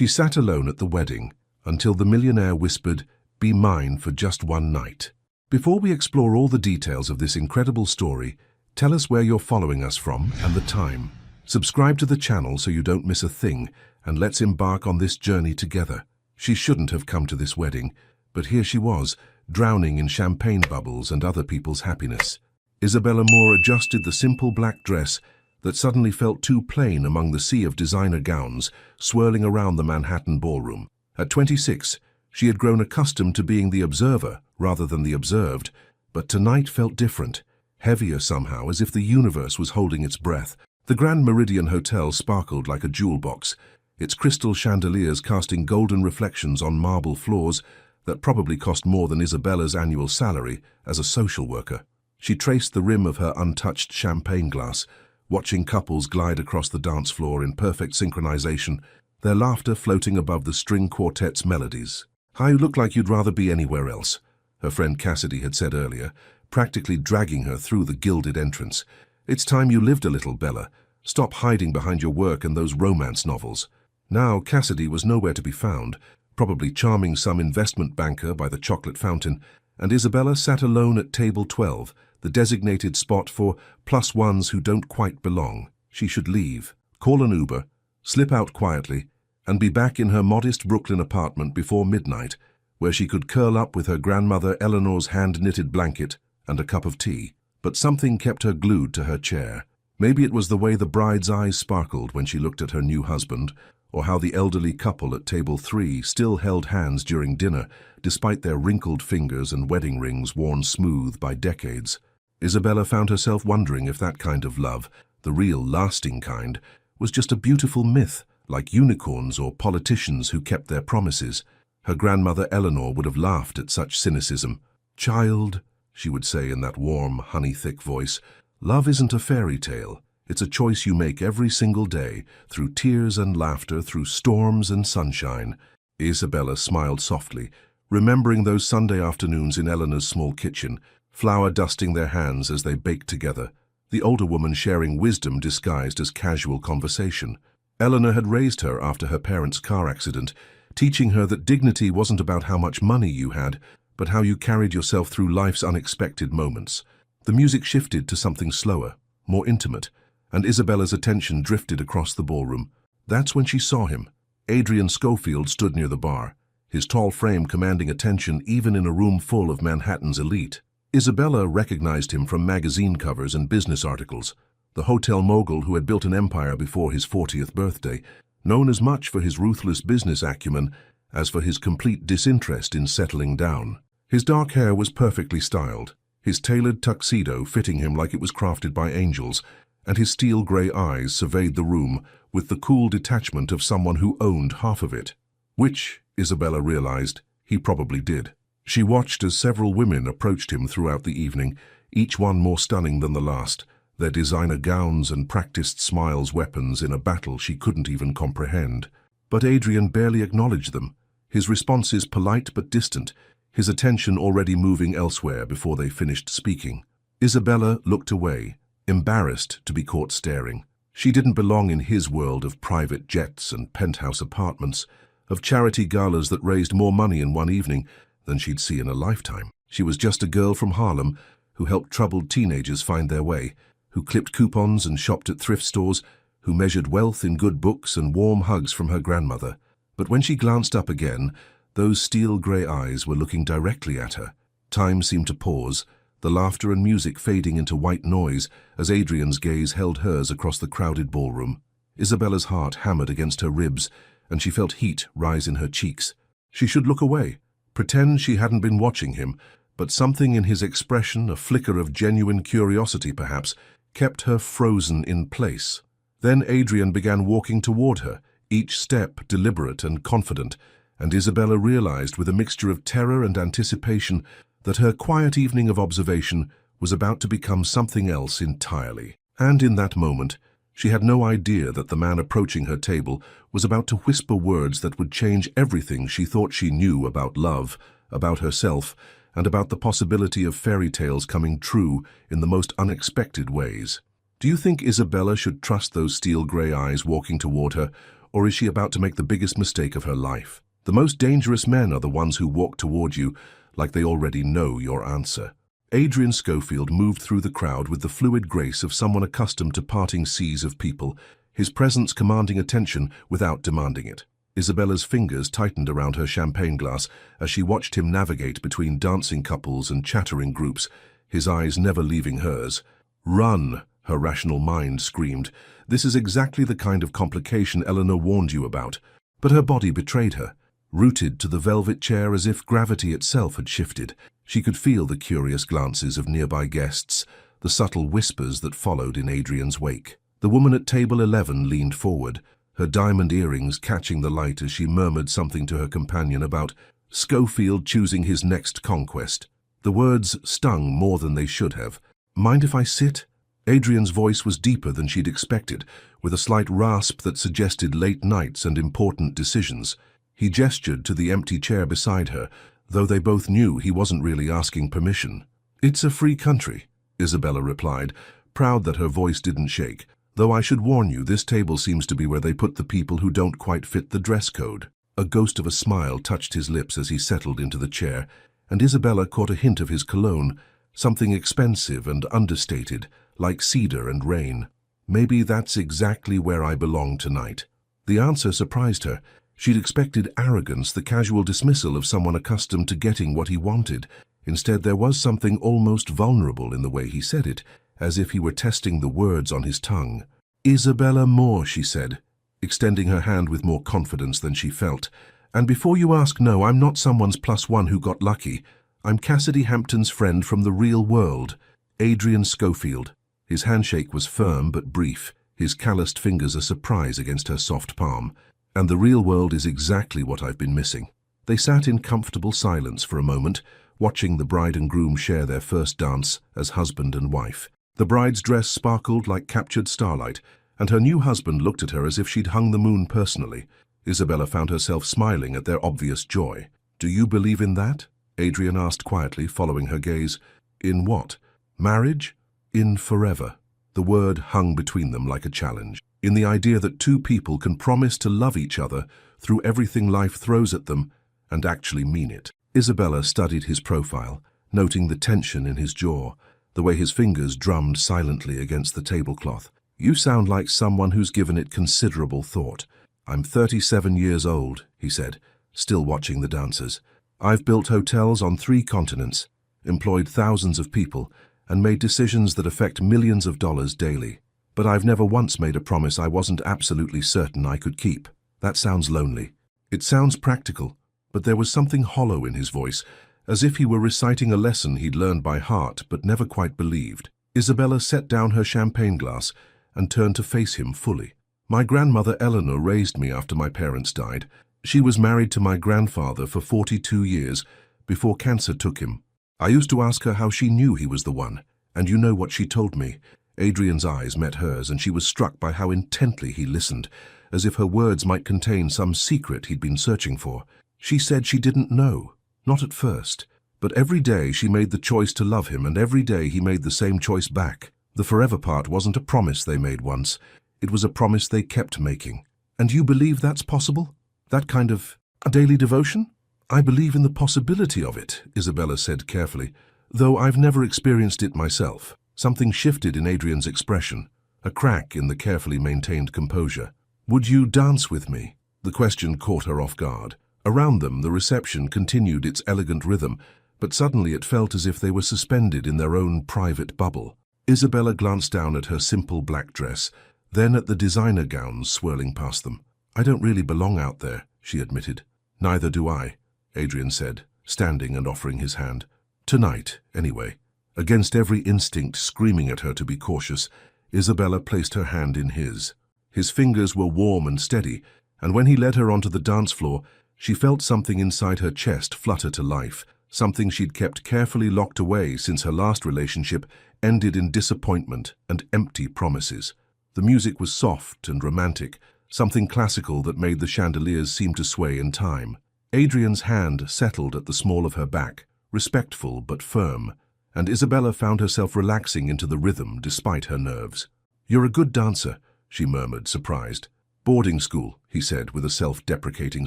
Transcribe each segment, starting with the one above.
She sat alone at the wedding until the millionaire whispered, "Be mine for just one night." Before we explore all the details of this incredible story, tell us where you're following us from and the time. Subscribe to the channel so you don't miss a thing, and let's embark on this journey together. She shouldn't have come to this wedding, but here she was, drowning in champagne bubbles and other people's happiness. Isabella Moore adjusted the simple black dress that suddenly felt too plain among the sea of designer gowns swirling around the Manhattan ballroom. At 26, she had grown accustomed to being the observer rather than the observed, but tonight felt different, heavier somehow, as if the universe was holding its breath. The Grand Meridian Hotel sparkled like a jewel box, its crystal chandeliers casting golden reflections on marble floors that probably cost more than Isabella's annual salary as a social worker. She traced the rim of her untouched champagne glass, watching couples glide across the dance floor in perfect synchronization, their laughter floating above the string quartet's melodies. "How you look like you'd rather be anywhere else," her friend Cassidy had said earlier, practically dragging her through the gilded entrance. "It's time you lived a little, Bella. Stop hiding behind your work and those romance novels." Now Cassidy was nowhere to be found, probably charming some investment banker by the chocolate fountain, and Isabella sat alone at table 12, the designated spot for plus ones who don't quite belong. She should leave, call an Uber, slip out quietly, and be back in her modest Brooklyn apartment before midnight, where she could curl up with her grandmother Eleanor's hand-knitted blanket and a cup of tea. But something kept her glued to her chair. Maybe it was the way the bride's eyes sparkled when she looked at her new husband, or how the elderly couple at table 3 still held hands during dinner, despite their wrinkled fingers and wedding rings worn smooth by decades. Isabella found herself wondering if that kind of love, the real lasting kind, was just a beautiful myth, like unicorns or politicians who kept their promises. Her grandmother Eleanor would have laughed at such cynicism. "Child," she would say in that warm, honey-thick voice, "love isn't a fairy tale. It's a choice you make every single day, through tears and laughter, through storms and sunshine." Isabella smiled softly, remembering those Sunday afternoons in Eleanor's small kitchen, flour dusting their hands as they baked together, the older woman sharing wisdom disguised as casual conversation. Eleanor had raised her after her parents' car accident, teaching her that dignity wasn't about how much money you had, but how you carried yourself through life's unexpected moments. The music shifted to something slower, more intimate, and Isabella's attention drifted across the ballroom. That's when she saw him. Adrian Schofield stood near the bar, his tall frame commanding attention even in a room full of Manhattan's elite. Isabella recognized him from magazine covers and business articles, the hotel mogul who had built an empire before his 40th birthday, known as much for his ruthless business acumen as for his complete disinterest in settling down. His dark hair was perfectly styled, his tailored tuxedo fitting him like it was crafted by angels, and his steel-gray eyes surveyed the room with the cool detachment of someone who owned half of it. Which, Isabella realized, he probably did. She watched as several women approached him throughout the evening, each one more stunning than the last, their designer gowns and practiced smiles weapons in a battle she couldn't even comprehend. But Adrian barely acknowledged them, his responses polite but distant, his attention already moving elsewhere before they finished speaking. Isabella looked away, embarrassed to be caught staring. She didn't belong in his world of private jets and penthouse apartments, of charity galas that raised more money in one evening than she'd see in a lifetime. She was just a girl from Harlem who helped troubled teenagers find their way, who clipped coupons and shopped at thrift stores, who measured wealth in good books and warm hugs from her grandmother. But when she glanced up again, those steel-grey eyes were looking directly at her. Time seemed to pause, the laughter and music fading into white noise as Adrian's gaze held hers across the crowded ballroom. Isabella's heart hammered against her ribs, and she felt heat rise in her cheeks. She should look away, pretend she hadn't been watching him, but something in his expression, a flicker of genuine curiosity perhaps, kept her frozen in place. Then Adrian began walking toward her, each step deliberate and confident, and Isabella realized with a mixture of terror and anticipation that her quiet evening of observation was about to become something else entirely. And in that moment, she had no idea that the man approaching her table was about to whisper words that would change everything she thought she knew about love, about herself, and about the possibility of fairy tales coming true in the most unexpected ways. Do you think Isabella should trust those steel-grey eyes walking toward her, Or is she about to make the biggest mistake of her life? The most dangerous men are the ones who walk toward you like they already know your answer. Adrian Schofield moved through the crowd with the fluid grace of someone accustomed to parting seas of people, his presence commanding attention without demanding it. Isabella's fingers tightened around her champagne glass as she watched him navigate between dancing couples and chattering groups, his eyes never leaving hers. "Run," her rational mind screamed. "This is exactly the kind of complication Eleanor warned you about." But her body betrayed her. Rooted to the velvet chair as if gravity itself had shifted, she could feel the curious glances of nearby guests, the subtle whispers that followed in Adrian's wake. The woman at table 11 leaned forward, her diamond earrings catching the light as she murmured something to her companion about Schofield choosing his next conquest. The words stung more than they should have. "Mind if I sit?" Adrian's voice was deeper than she'd expected, with a slight rasp that suggested late nights and important decisions. He gestured to the empty chair beside her, though they both knew he wasn't really asking permission. "It's a free country," Isabella replied, proud that her voice didn't shake. "Though I should warn you, this table seems to be where they put the people who don't quite fit the dress code." A ghost of a smile touched his lips as he settled into the chair, and Isabella caught a hint of his cologne, something expensive and understated, like cedar and rain. "Maybe that's exactly where I belong tonight." The answer surprised her. She'd expected arrogance, the casual dismissal of someone accustomed to getting what he wanted. Instead, there was something almost vulnerable in the way he said it, as if he were testing the words on his tongue. "Isabella Moore," she said, extending her hand with more confidence than she felt. "And before you ask, no, I'm not someone's +1 who got lucky. I'm Cassidy Hampton's friend from the real world, Adrian Schofield." His handshake was firm but brief, his calloused fingers a surprise against her soft palm. "And the real world is exactly what I've been missing." They sat in comfortable silence for a moment, watching the bride and groom share their first dance as husband and wife. The bride's dress sparkled like captured starlight, and her new husband looked at her as if she'd hung the moon personally. Isabella found herself smiling at their obvious joy. "Do you believe in that?" Adrian asked quietly, following her gaze. "In what? Marriage? In forever?" The word hung between them like a challenge. In the idea that two people can promise to love each other through everything life throws at them and actually mean it. Isabella studied his profile, noting the tension in his jaw, the way his fingers drummed silently against the tablecloth. "You sound like someone who's given it considerable thought." "I'm 37 years old," he said, still watching the dancers. "I've built hotels on 3 continents, employed thousands of people, and made decisions that affect millions of dollars daily. But I've never once made a promise I wasn't absolutely certain I could keep." "That sounds lonely." "It sounds practical," but there was something hollow in his voice, as if he were reciting a lesson he'd learned by heart but never quite believed. Isabella set down her champagne glass and turned to face him fully. "My grandmother Eleanor raised me after my parents died. She was married to my grandfather for 42 years before cancer took him. I used to ask her how she knew he was the one, and you know what she told me." Adrian's eyes met hers, and she was struck by how intently he listened, as if her words might contain some secret he'd been searching for. "She said she didn't know, not at first, but every day she made the choice to love him, and every day he made the same choice back. The forever part wasn't a promise they made once, it was a promise they kept making." "And you believe that's possible? That kind of a daily devotion?" "I believe in the possibility of it," Isabella said carefully, "though I've never experienced it myself." Something shifted in Adrian's expression, a crack in the carefully maintained composure. "Would you dance with me?" The question caught her off guard. Around them, the reception continued its elegant rhythm, but suddenly it felt as if they were suspended in their own private bubble. Isabella glanced down at her simple black dress, then at the designer gowns swirling past them. "I don't really belong out there," she admitted. "Neither do I," Adrian said, standing and offering his hand. "Tonight, anyway." Against every instinct screaming at her to be cautious, Isabella placed her hand in his. His fingers were warm and steady, and when he led her onto the dance floor, she felt something inside her chest flutter to life, something she'd kept carefully locked away since her last relationship ended in disappointment and empty promises. The music was soft and romantic, something classical that made the chandeliers seem to sway in time. Adrian's hand settled at the small of her back, respectful but firm, and Isabella found herself relaxing into the rhythm despite her nerves. "You're a good dancer," she murmured, surprised. "Boarding school," he said with a self-deprecating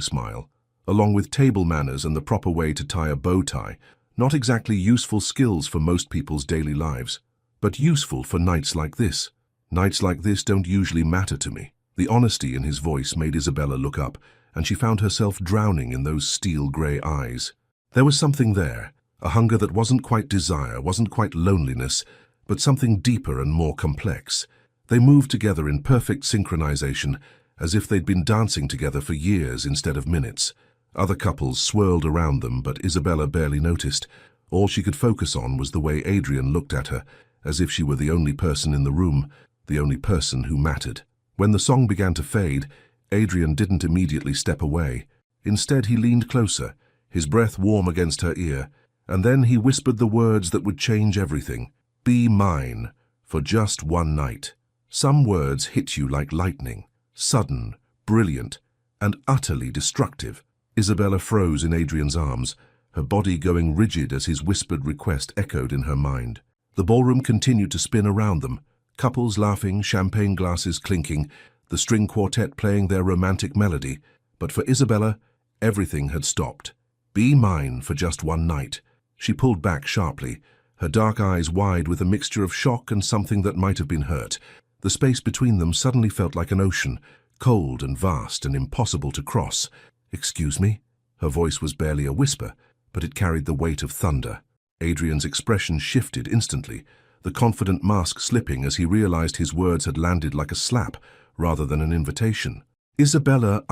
smile. Along with table manners and the proper way to tie a bow tie, not exactly useful skills for most people's daily lives, but useful for nights like this. Nights like this don't usually matter to me. The honesty in his voice made Isabella look up, and she found herself drowning in those steel-grey eyes. There was something there, a hunger that wasn't quite desire, wasn't quite loneliness, but something deeper and more complex. They moved together in perfect synchronization, as if they'd been dancing together for years instead of minutes. Other couples swirled around them, but Isabella barely noticed. All she could focus on was the way Adrian looked at her, as if she were the only person in the room, the only person who mattered. When the song began to fade, Adrian didn't immediately step away. Instead, he leaned closer, his breath warm against her ear, and then he whispered the words that would change everything. "Be mine, for just one night." Some words hit you like lightning, sudden, brilliant, and utterly destructive. Isabella froze in Adrian's arms, her body going rigid as his whispered request echoed in her mind. The ballroom continued to spin around them, couples laughing, champagne glasses clinking, the string quartet playing their romantic melody. But for Isabella, everything had stopped. "Be mine for just one night." She pulled back sharply, her dark eyes wide with a mixture of shock and something that might have been hurt. The space between them suddenly felt like an ocean, cold and vast and impossible to cross. "Excuse me?" Her voice was barely a whisper, but it carried the weight of thunder. Adrian's expression shifted instantly, the confident mask slipping as he realized his words had landed like a slap rather than an invitation. "Isabella,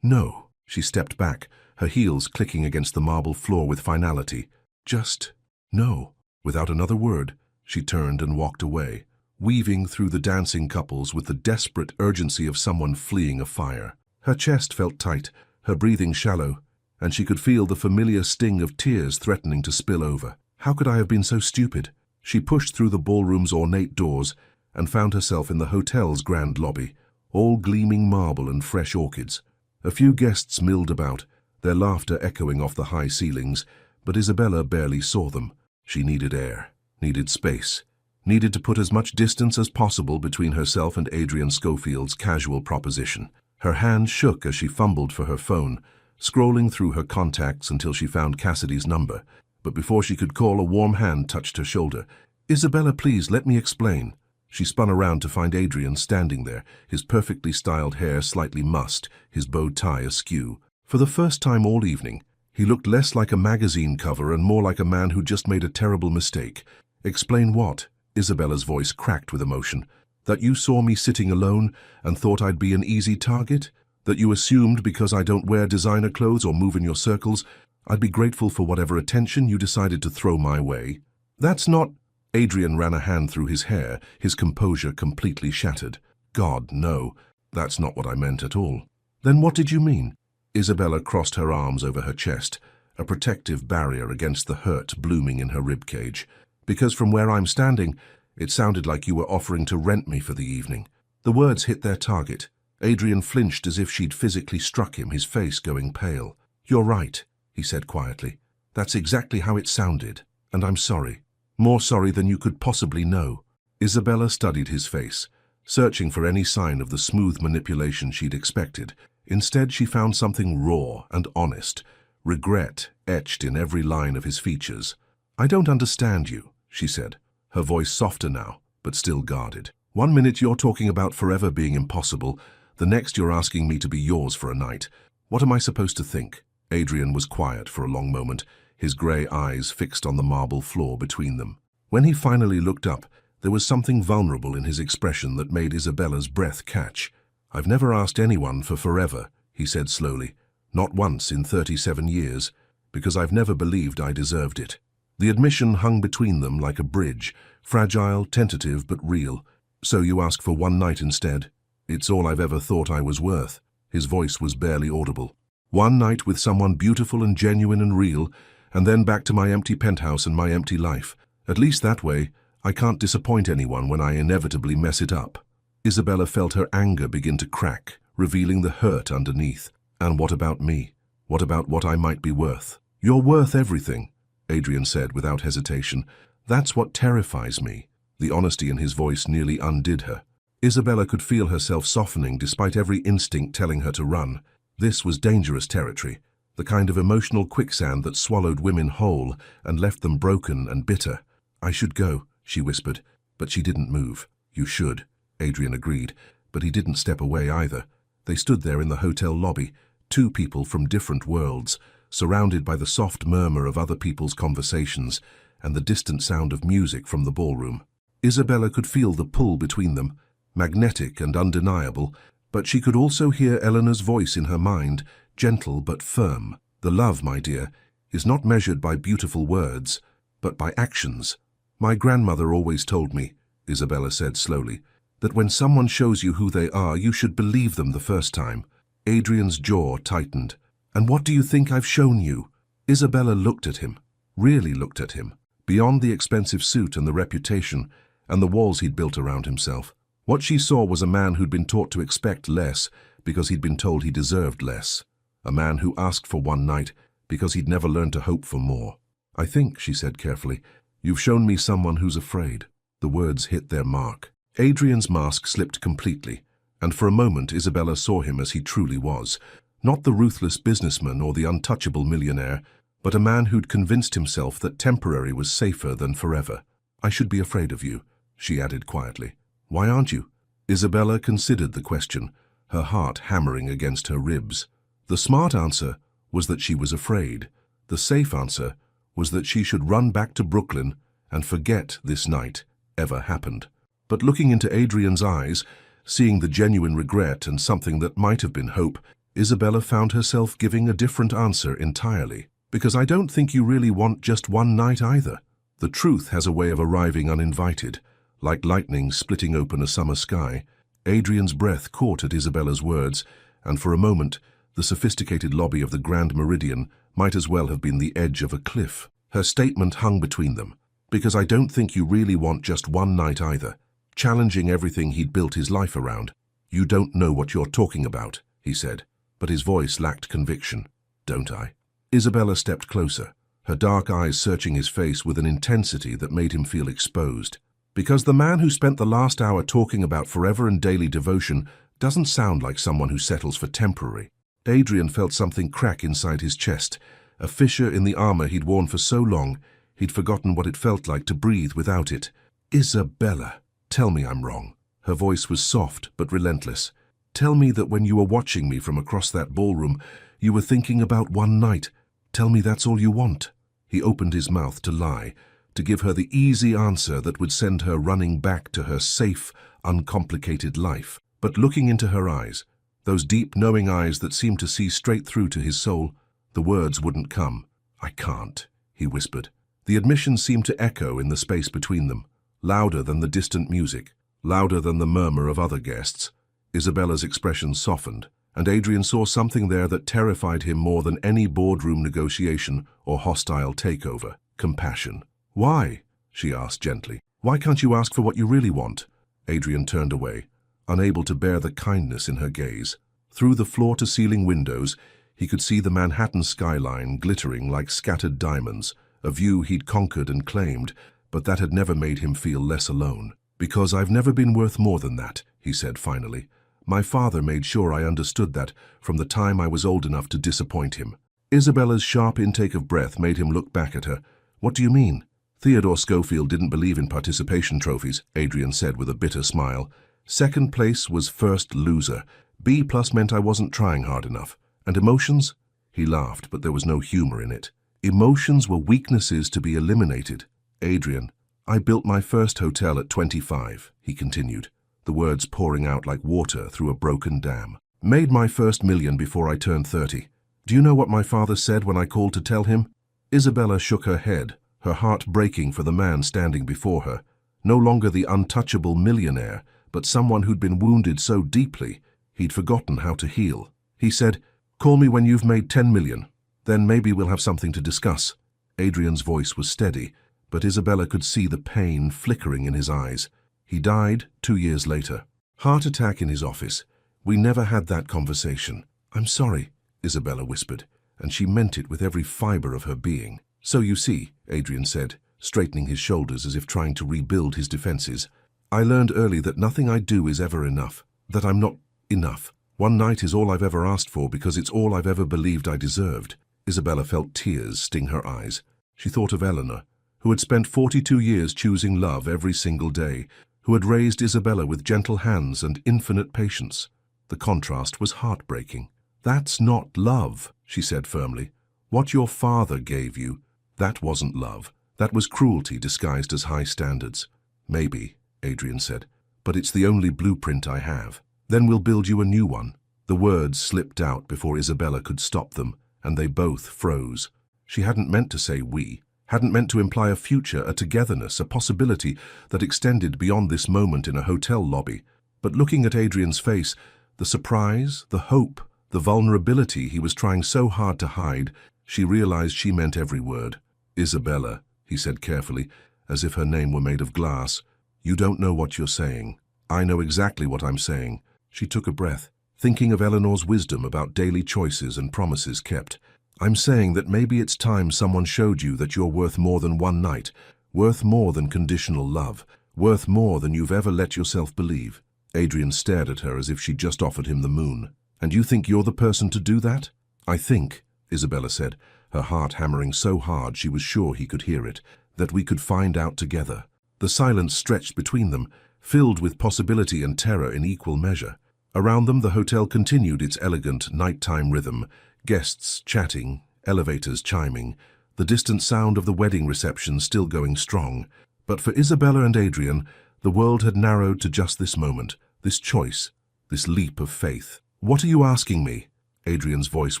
No." She stepped back, her heels clicking against the marble floor with finality. "Just no." Without another word, she turned and walked away, weaving through the dancing couples with the desperate urgency of someone fleeing a fire. Her chest felt tight, her breathing shallow, and she could feel the familiar sting of tears threatening to spill over. How could I have been so stupid? She pushed through the ballroom's ornate doors and found herself in the hotel's grand lobby, all gleaming marble and fresh orchids. A few guests milled about, their laughter echoing off the high ceilings, but Isabella barely saw them. She needed air, needed space, needed to put as much distance as possible between herself and Adrian Schofield's casual proposition. Her hand shook as she fumbled for her phone, scrolling through her contacts until she found Cassidy's number. But before she could call, a warm hand touched her shoulder. "Isabella, please, let me explain." She spun around to find Adrian standing there, his perfectly styled hair slightly mussed, his bow tie askew. For the first time all evening, he looked less like a magazine cover and more like a man who just made a terrible mistake. "Explain what?" Isabella's voice cracked with emotion. "That you saw me sitting alone and thought I'd be an easy target? That you assumed because I don't wear designer clothes or move in your circles, I'd be grateful for whatever attention you decided to throw my way? That's not—" Adrian ran a hand through his hair, his composure completely shattered. "God, no, that's not what I meant at all." "Then what did you mean?" Isabella crossed her arms over her chest, a protective barrier against the hurt blooming in her ribcage. "Because from where I'm standing, it sounded like you were offering to rent me for the evening." The words hit their target. Adrian flinched as if she'd physically struck him, his face going pale. "You're right," he said quietly. "That's exactly how it sounded, and I'm sorry. More sorry than you could possibly know." Isabella studied his face, searching for any sign of the smooth manipulation she'd expected. Instead, she found something raw and honest, regret etched in every line of his features. "I don't understand you," she said, her voice softer now, but still guarded. "One minute you're talking about forever being impossible, the next you're asking me to be yours for a night. What am I supposed to think?" Adrian was quiet for a long moment, his grey eyes fixed on the marble floor between them. When he finally looked up, there was something vulnerable in his expression that made Isabella's breath catch. "I've never asked anyone for forever," he said slowly. "Not once in 37 years, because I've never believed I deserved it." The admission hung between them like a bridge, fragile, tentative, but real. "So you ask for one night instead?" "It's all I've ever thought I was worth." His voice was barely audible. "One night with someone beautiful and genuine and real, and then back to my empty penthouse and my empty life. At least that way, I can't disappoint anyone when I inevitably mess it up." Isabella felt her anger begin to crack, revealing the hurt underneath. "And what about me? What about what I might be worth?" "You're worth everything," Adrian said without hesitation. "That's what terrifies me." The honesty in his voice nearly undid her. Isabella could feel herself softening despite every instinct telling her to run. This was dangerous territory, the kind of emotional quicksand that swallowed women whole and left them broken and bitter. "I should go," she whispered, but she didn't move. "You should," Adrian agreed, but he didn't step away either. They stood there in the hotel lobby, two people from different worlds, surrounded by the soft murmur of other people's conversations and the distant sound of music from the ballroom. Isabella could feel the pull between them, magnetic and undeniable, but she could also hear Eleanor's voice in her mind, gentle but firm. "The love, my dear, is not measured by beautiful words, but by actions. My grandmother always told me," Isabella said slowly, "that when someone shows you who they are, you should believe them the first time." Adrian's jaw tightened. "And what do you think I've shown you?" Isabella looked at him, really looked at him, beyond the expensive suit and the reputation and the walls he'd built around himself. What she saw was a man who'd been taught to expect less because he'd been told he deserved less. A man who asked for one night because he'd never learned to hope for more. "I think," she said carefully, "you've shown me someone who's afraid." The words hit their mark. Adrian's mask slipped completely, and for a moment Isabella saw him as he truly was. Not the ruthless businessman or the untouchable millionaire, but a man who'd convinced himself that temporary was safer than forever. "I should be afraid of you," she added quietly. "Why aren't you?" Isabella considered the question, her heart hammering against her ribs. The smart answer was that she was afraid. The safe answer was that she should run back to Brooklyn and forget this night ever happened. But looking into Adrian's eyes, seeing the genuine regret and something that might have been hope, Isabella found herself giving a different answer entirely. "Because I don't think you really want just one night either. The truth has a way of arriving uninvited, like lightning splitting open a summer sky." Adrian's breath caught at Isabella's words, and for a moment, the sophisticated lobby of the Grand Meridian might as well have been the edge of a cliff. Her statement hung between them. "Because I don't think you really want just one night either," challenging everything he'd built his life around. "You don't know what you're talking about," he said, but his voice lacked conviction. "Don't I?" Isabella stepped closer, her dark eyes searching his face with an intensity that made him feel exposed. "Because the man who spent the last hour talking about forever and daily devotion doesn't sound like someone who settles for temporary." Adrian felt something crack inside his chest, a fissure in the armor he'd worn for so long, he'd forgotten what it felt like to breathe without it. "Isabella, tell me I'm wrong." Her voice was soft but relentless. "Tell me that when you were watching me from across that ballroom, you were thinking about one night. Tell me that's all you want." He opened his mouth to lie, to give her the easy answer that would send her running back to her safe, uncomplicated life. But looking into her eyes, those deep, knowing eyes that seemed to see straight through to his soul, the words wouldn't come. "I can't," he whispered. The admission seemed to echo in the space between them, louder than the distant music, louder than the murmur of other guests. Isabella's expression softened, and Adrian saw something there that terrified him more than any boardroom negotiation or hostile takeover: compassion. "Why?" she asked gently. "Why can't you ask for what you really want?" Adrian turned away, unable to bear the kindness in her gaze. Through the floor-to-ceiling windows, he could see the Manhattan skyline glittering like scattered diamonds, a view he'd conquered and claimed, but that had never made him feel less alone. "Because I've never been worth more than that," he said finally. "My father made sure I understood that from the time I was old enough to disappoint him." Isabella's sharp intake of breath made him look back at her. "What do you mean?" "Theodore Schofield didn't believe in participation trophies," Adrian said with a bitter smile. "Second place was first loser. B+ meant I wasn't trying hard enough. And emotions?" He laughed, but there was no humor in it. "Emotions were weaknesses to be eliminated. Adrian, I built my first hotel at 25, he continued, the words pouring out like water through a broken dam. Made my first million before I turned 30. Do you know what my father said when I called to tell him?" Isabella shook her head, her heart breaking for the man standing before her. No longer the untouchable millionaire, but someone who'd been wounded so deeply, he'd forgotten how to heal. He said, "Call me when you've made 10 million. Then maybe we'll have something to discuss." Adrian's voice was steady, but Isabella could see the pain flickering in his eyes. He died 2 years later. Heart attack in his office. We never had that conversation. "I'm sorry," Isabella whispered, and she meant it with every fiber of her being. "So you see," Adrian said, straightening his shoulders as if trying to rebuild his defenses, I learned early that nothing I do is ever enough, that I'm not enough. One night is all I've ever asked for because it's all I've ever believed I deserved. Isabella felt tears sting her eyes. She thought of Eleanor, who had spent 42 years choosing love every single day, who had raised Isabella with gentle hands and infinite patience. The contrast was heartbreaking. "That's not love," she said firmly. "What your father gave you, that wasn't love. That was cruelty disguised as high standards." "Maybe," Adrian said, "but it's the only blueprint I have. Then we'll build you a new one." The words slipped out before Isabella could stop them, and they both froze. She hadn't meant to say we, hadn't meant to imply a future, a togetherness, a possibility that extended beyond this moment in a hotel lobby. But looking at Adrian's face, the surprise, the hope, the vulnerability he was trying so hard to hide, she realized she meant every word. "Isabella," he said carefully, as if her name were made of glass, "you don't know what you're saying. I know exactly what I'm saying." She took a breath, thinking of Eleanor's wisdom about daily choices and promises kept. "I'm saying that maybe it's time someone showed you that you're worth more than one night, worth more than conditional love, worth more than you've ever let yourself believe." Adrian stared at her as if she'd just offered him the moon. "And you think you're the person to do that?" "I think," Isabella said, her heart hammering so hard she was sure he could hear it, "that we could find out together." The silence stretched between them, filled with possibility and terror in equal measure. Around them the hotel continued its elegant nighttime rhythm, guests chatting, elevators chiming, the distant sound of the wedding reception still going strong. But for Isabella and Adrian, the world had narrowed to just this moment, this choice, this leap of faith. "What are you asking me?" Adrian's voice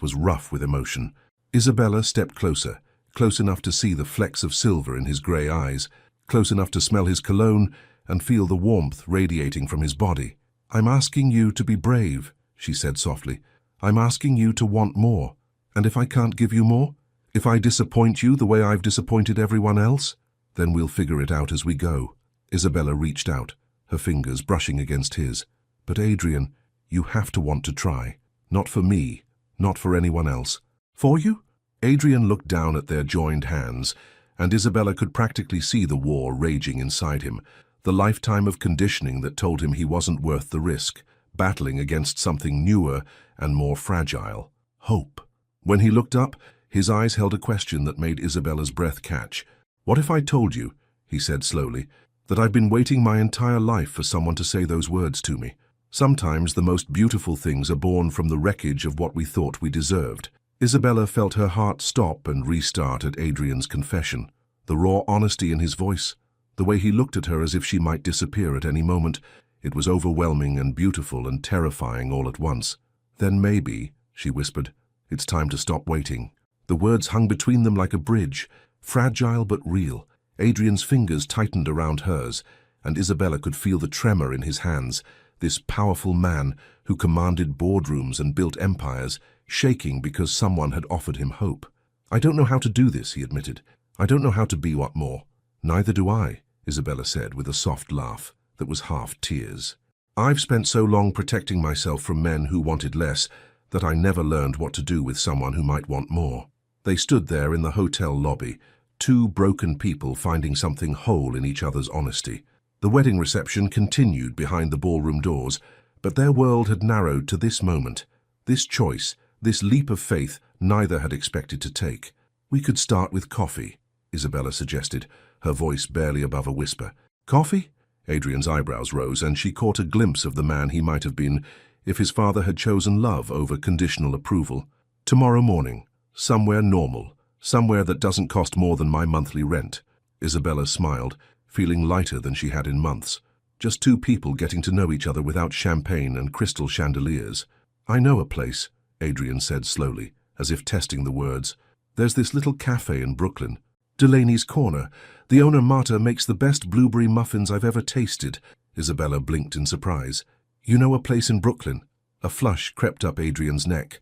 was rough with emotion. Isabella stepped closer, close enough to see the flecks of silver in his grey eyes, close enough to smell his cologne and feel the warmth radiating from his body. "I'm asking you to be brave," she said softly. "I'm asking you to want more. And if I can't give you more, if I disappoint you the way I've disappointed everyone else, then we'll figure it out as we go." Isabella reached out, her fingers brushing against his. "But Adrian, you have to want to try. Not for me, not for anyone else." "For you?" Adrian looked down at their joined hands, and Isabella could practically see the war raging inside him, the lifetime of conditioning that told him he wasn't worth the risk, battling against something newer and more fragile: hope. When he looked up, his eyes held a question that made Isabella's breath catch. "What if I told you," he said slowly, "that I've been waiting my entire life for someone to say those words to me? Sometimes the most beautiful things are born from the wreckage of what we thought we deserved." Isabella felt her heart stop and restart at Adrian's confession. The raw honesty in his voice, the way he looked at her as if she might disappear at any moment, it was overwhelming and beautiful and terrifying all at once. "Then maybe," she whispered, "it's time to stop waiting." The words hung between them like a bridge, fragile but real. Adrian's fingers tightened around hers, and Isabella could feel the tremor in his hands, this powerful man who commanded boardrooms and built empires, shaking because someone had offered him hope. "I don't know how to do this," he admitted. "I don't know how to be what more." "Neither do I," Isabella said with a soft laugh that was half tears. "I've spent so long protecting myself from men who wanted less that I never learned what to do with someone who might want more." They stood there in the hotel lobby, two broken people finding something whole in each other's honesty. The wedding reception continued behind the ballroom doors, but their world had narrowed to this moment, this choice, this leap of faith neither had expected to take. "We could start with coffee," Isabella suggested, her voice barely above a whisper. "Coffee?" Adrian's eyebrows rose, and she caught a glimpse of the man he might have been if his father had chosen love over conditional approval. "Tomorrow morning, somewhere normal, somewhere that doesn't cost more than my monthly rent." Isabella smiled, feeling lighter than she had in months. Just two people getting to know each other without champagne and crystal chandeliers. "I know a place," Adrian said slowly, as if testing the words. "There's this little cafe in Brooklyn. Delaney's Corner. The owner, Marta, makes the best blueberry muffins I've ever tasted." Isabella blinked in surprise. "You know a place in Brooklyn?" A flush crept up Adrian's neck.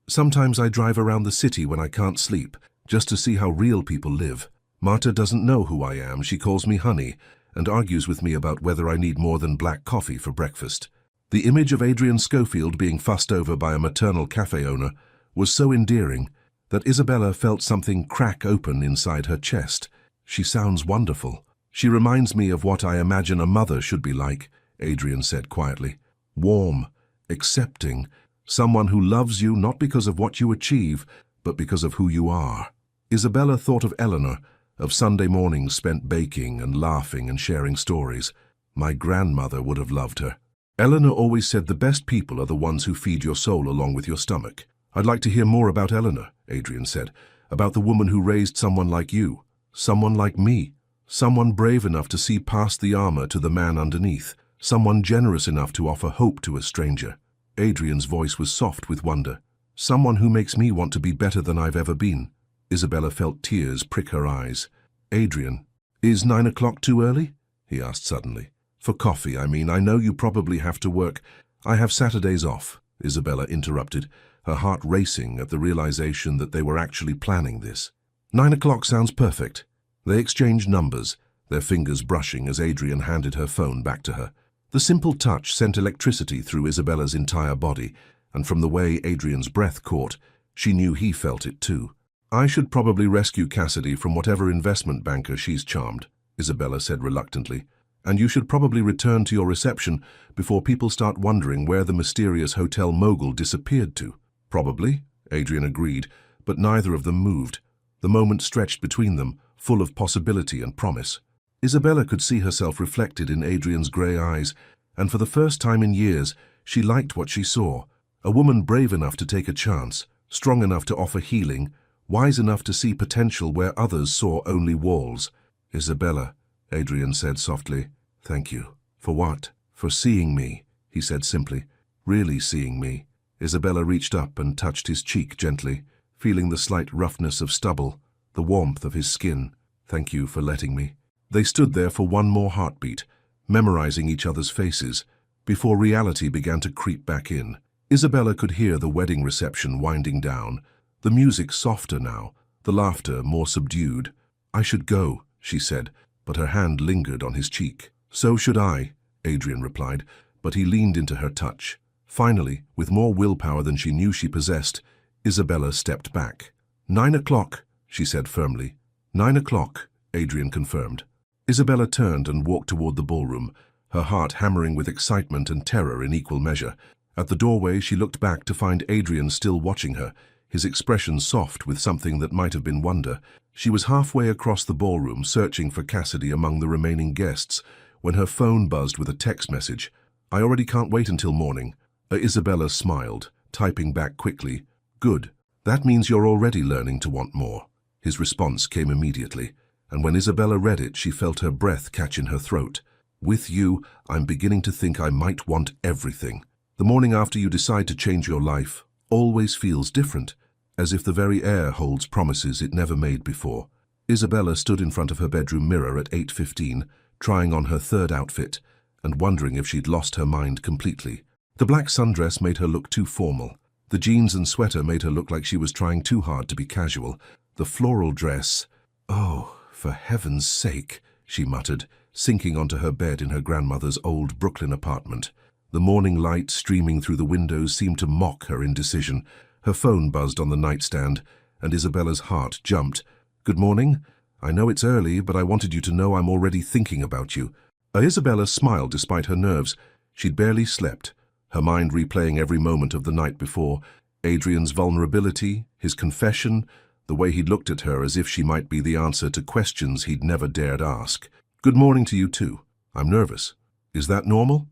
Sometimes I drive around the city when I can't sleep, just to see how real people live. Marta doesn't know who I am. She calls me honey and argues with me about whether I need more than black coffee for breakfast." The image of Adrian Schofield being fussed over by a maternal cafe owner was so endearing that Isabella felt something crack open inside her chest. "She sounds wonderful," She reminds me of what I imagine a mother should be like, Adrian said quietly. Warm, accepting, someone who loves you not because of what you achieve, but because of who you are. Isabella thought of Eleanor, of Sunday mornings spent baking and laughing and sharing stories. My grandmother would have loved her. Eleanor always said the best people are the ones who feed your soul along with your stomach. I'd like to hear more about Eleanor, Adrian said, about the woman who raised someone like you, someone like me, someone brave enough to see past the armor to the man underneath, someone generous enough to offer hope to a stranger. Adrian's voice was soft with wonder. Someone who makes me want to be better than I've ever been. Isabella felt tears prick her eyes. Adrian, is 9 o'clock too early? He asked suddenly. For coffee, I mean. I know you probably have to work. I have Saturdays off, Isabella interrupted, her heart racing at the realization that they were actually planning this. 9 o'clock sounds perfect. They exchanged numbers, their fingers brushing as Adrian handed her phone back to her. The simple touch sent electricity through Isabella's entire body, and from the way Adrian's breath caught, she knew he felt it too. I should probably rescue Cassidy from whatever investment banker she's charmed, Isabella said reluctantly, and you should probably return to your reception before people start wondering where the mysterious hotel mogul disappeared to. Probably, Adrian agreed, but neither of them moved. The moment stretched between them, full of possibility and promise. Isabella could see herself reflected in Adrian's grey eyes, and for the first time in years, she liked what she saw. A woman brave enough to take a chance, strong enough to offer healing, wise enough to see potential where others saw only walls. Isabella, Adrian said softly. Thank you. For what? For seeing me, he said simply. Really seeing me. Isabella reached up and touched his cheek gently, feeling the slight roughness of stubble, the warmth of his skin. Thank you for letting me. They stood there for one more heartbeat, memorizing each other's faces, before reality began to creep back in. Isabella could hear the wedding reception winding down, the music softer now, the laughter more subdued. I should go, she said, but her hand lingered on his cheek. So should I, Adrian replied, but he leaned into her touch. Finally, with more willpower than she knew she possessed, Isabella stepped back. 9 o'clock, she said firmly. 9 o'clock, Adrian confirmed. Isabella turned and walked toward the ballroom, her heart hammering with excitement and terror in equal measure. At the doorway, she looked back to find Adrian still watching her, his expression soft with something that might have been wonder. She was halfway across the ballroom, searching for Cassidy among the remaining guests, when her phone buzzed with a text message. I already can't wait until morning. Isabella smiled, typing back quickly. Good. That means you're already learning to want more. His response came immediately, and when Isabella read it, she felt her breath catch in her throat. With you, I'm beginning to think I might want everything. The morning after you decide to change your life always feels different, as if the very air holds promises it never made before. Isabella stood in front of her bedroom mirror at 8:15, trying on her third outfit, and wondering if she'd lost her mind completely. The black sundress made her look too formal. The jeans and sweater made her look like she was trying too hard to be casual. The floral dress... Oh, for heaven's sake, she muttered, sinking onto her bed in her grandmother's old Brooklyn apartment. The morning light streaming through the windows seemed to mock her indecision. Her phone buzzed on the nightstand, and Isabella's heart jumped. Good morning. I know it's early, but I wanted you to know I'm already thinking about you. Isabella smiled despite her nerves. She'd barely slept, her mind replaying every moment of the night before. Adrian's vulnerability, his confession, the way he'd looked at her as if she might be the answer to questions he'd never dared ask. Good morning to you too. I'm nervous. Is that normal?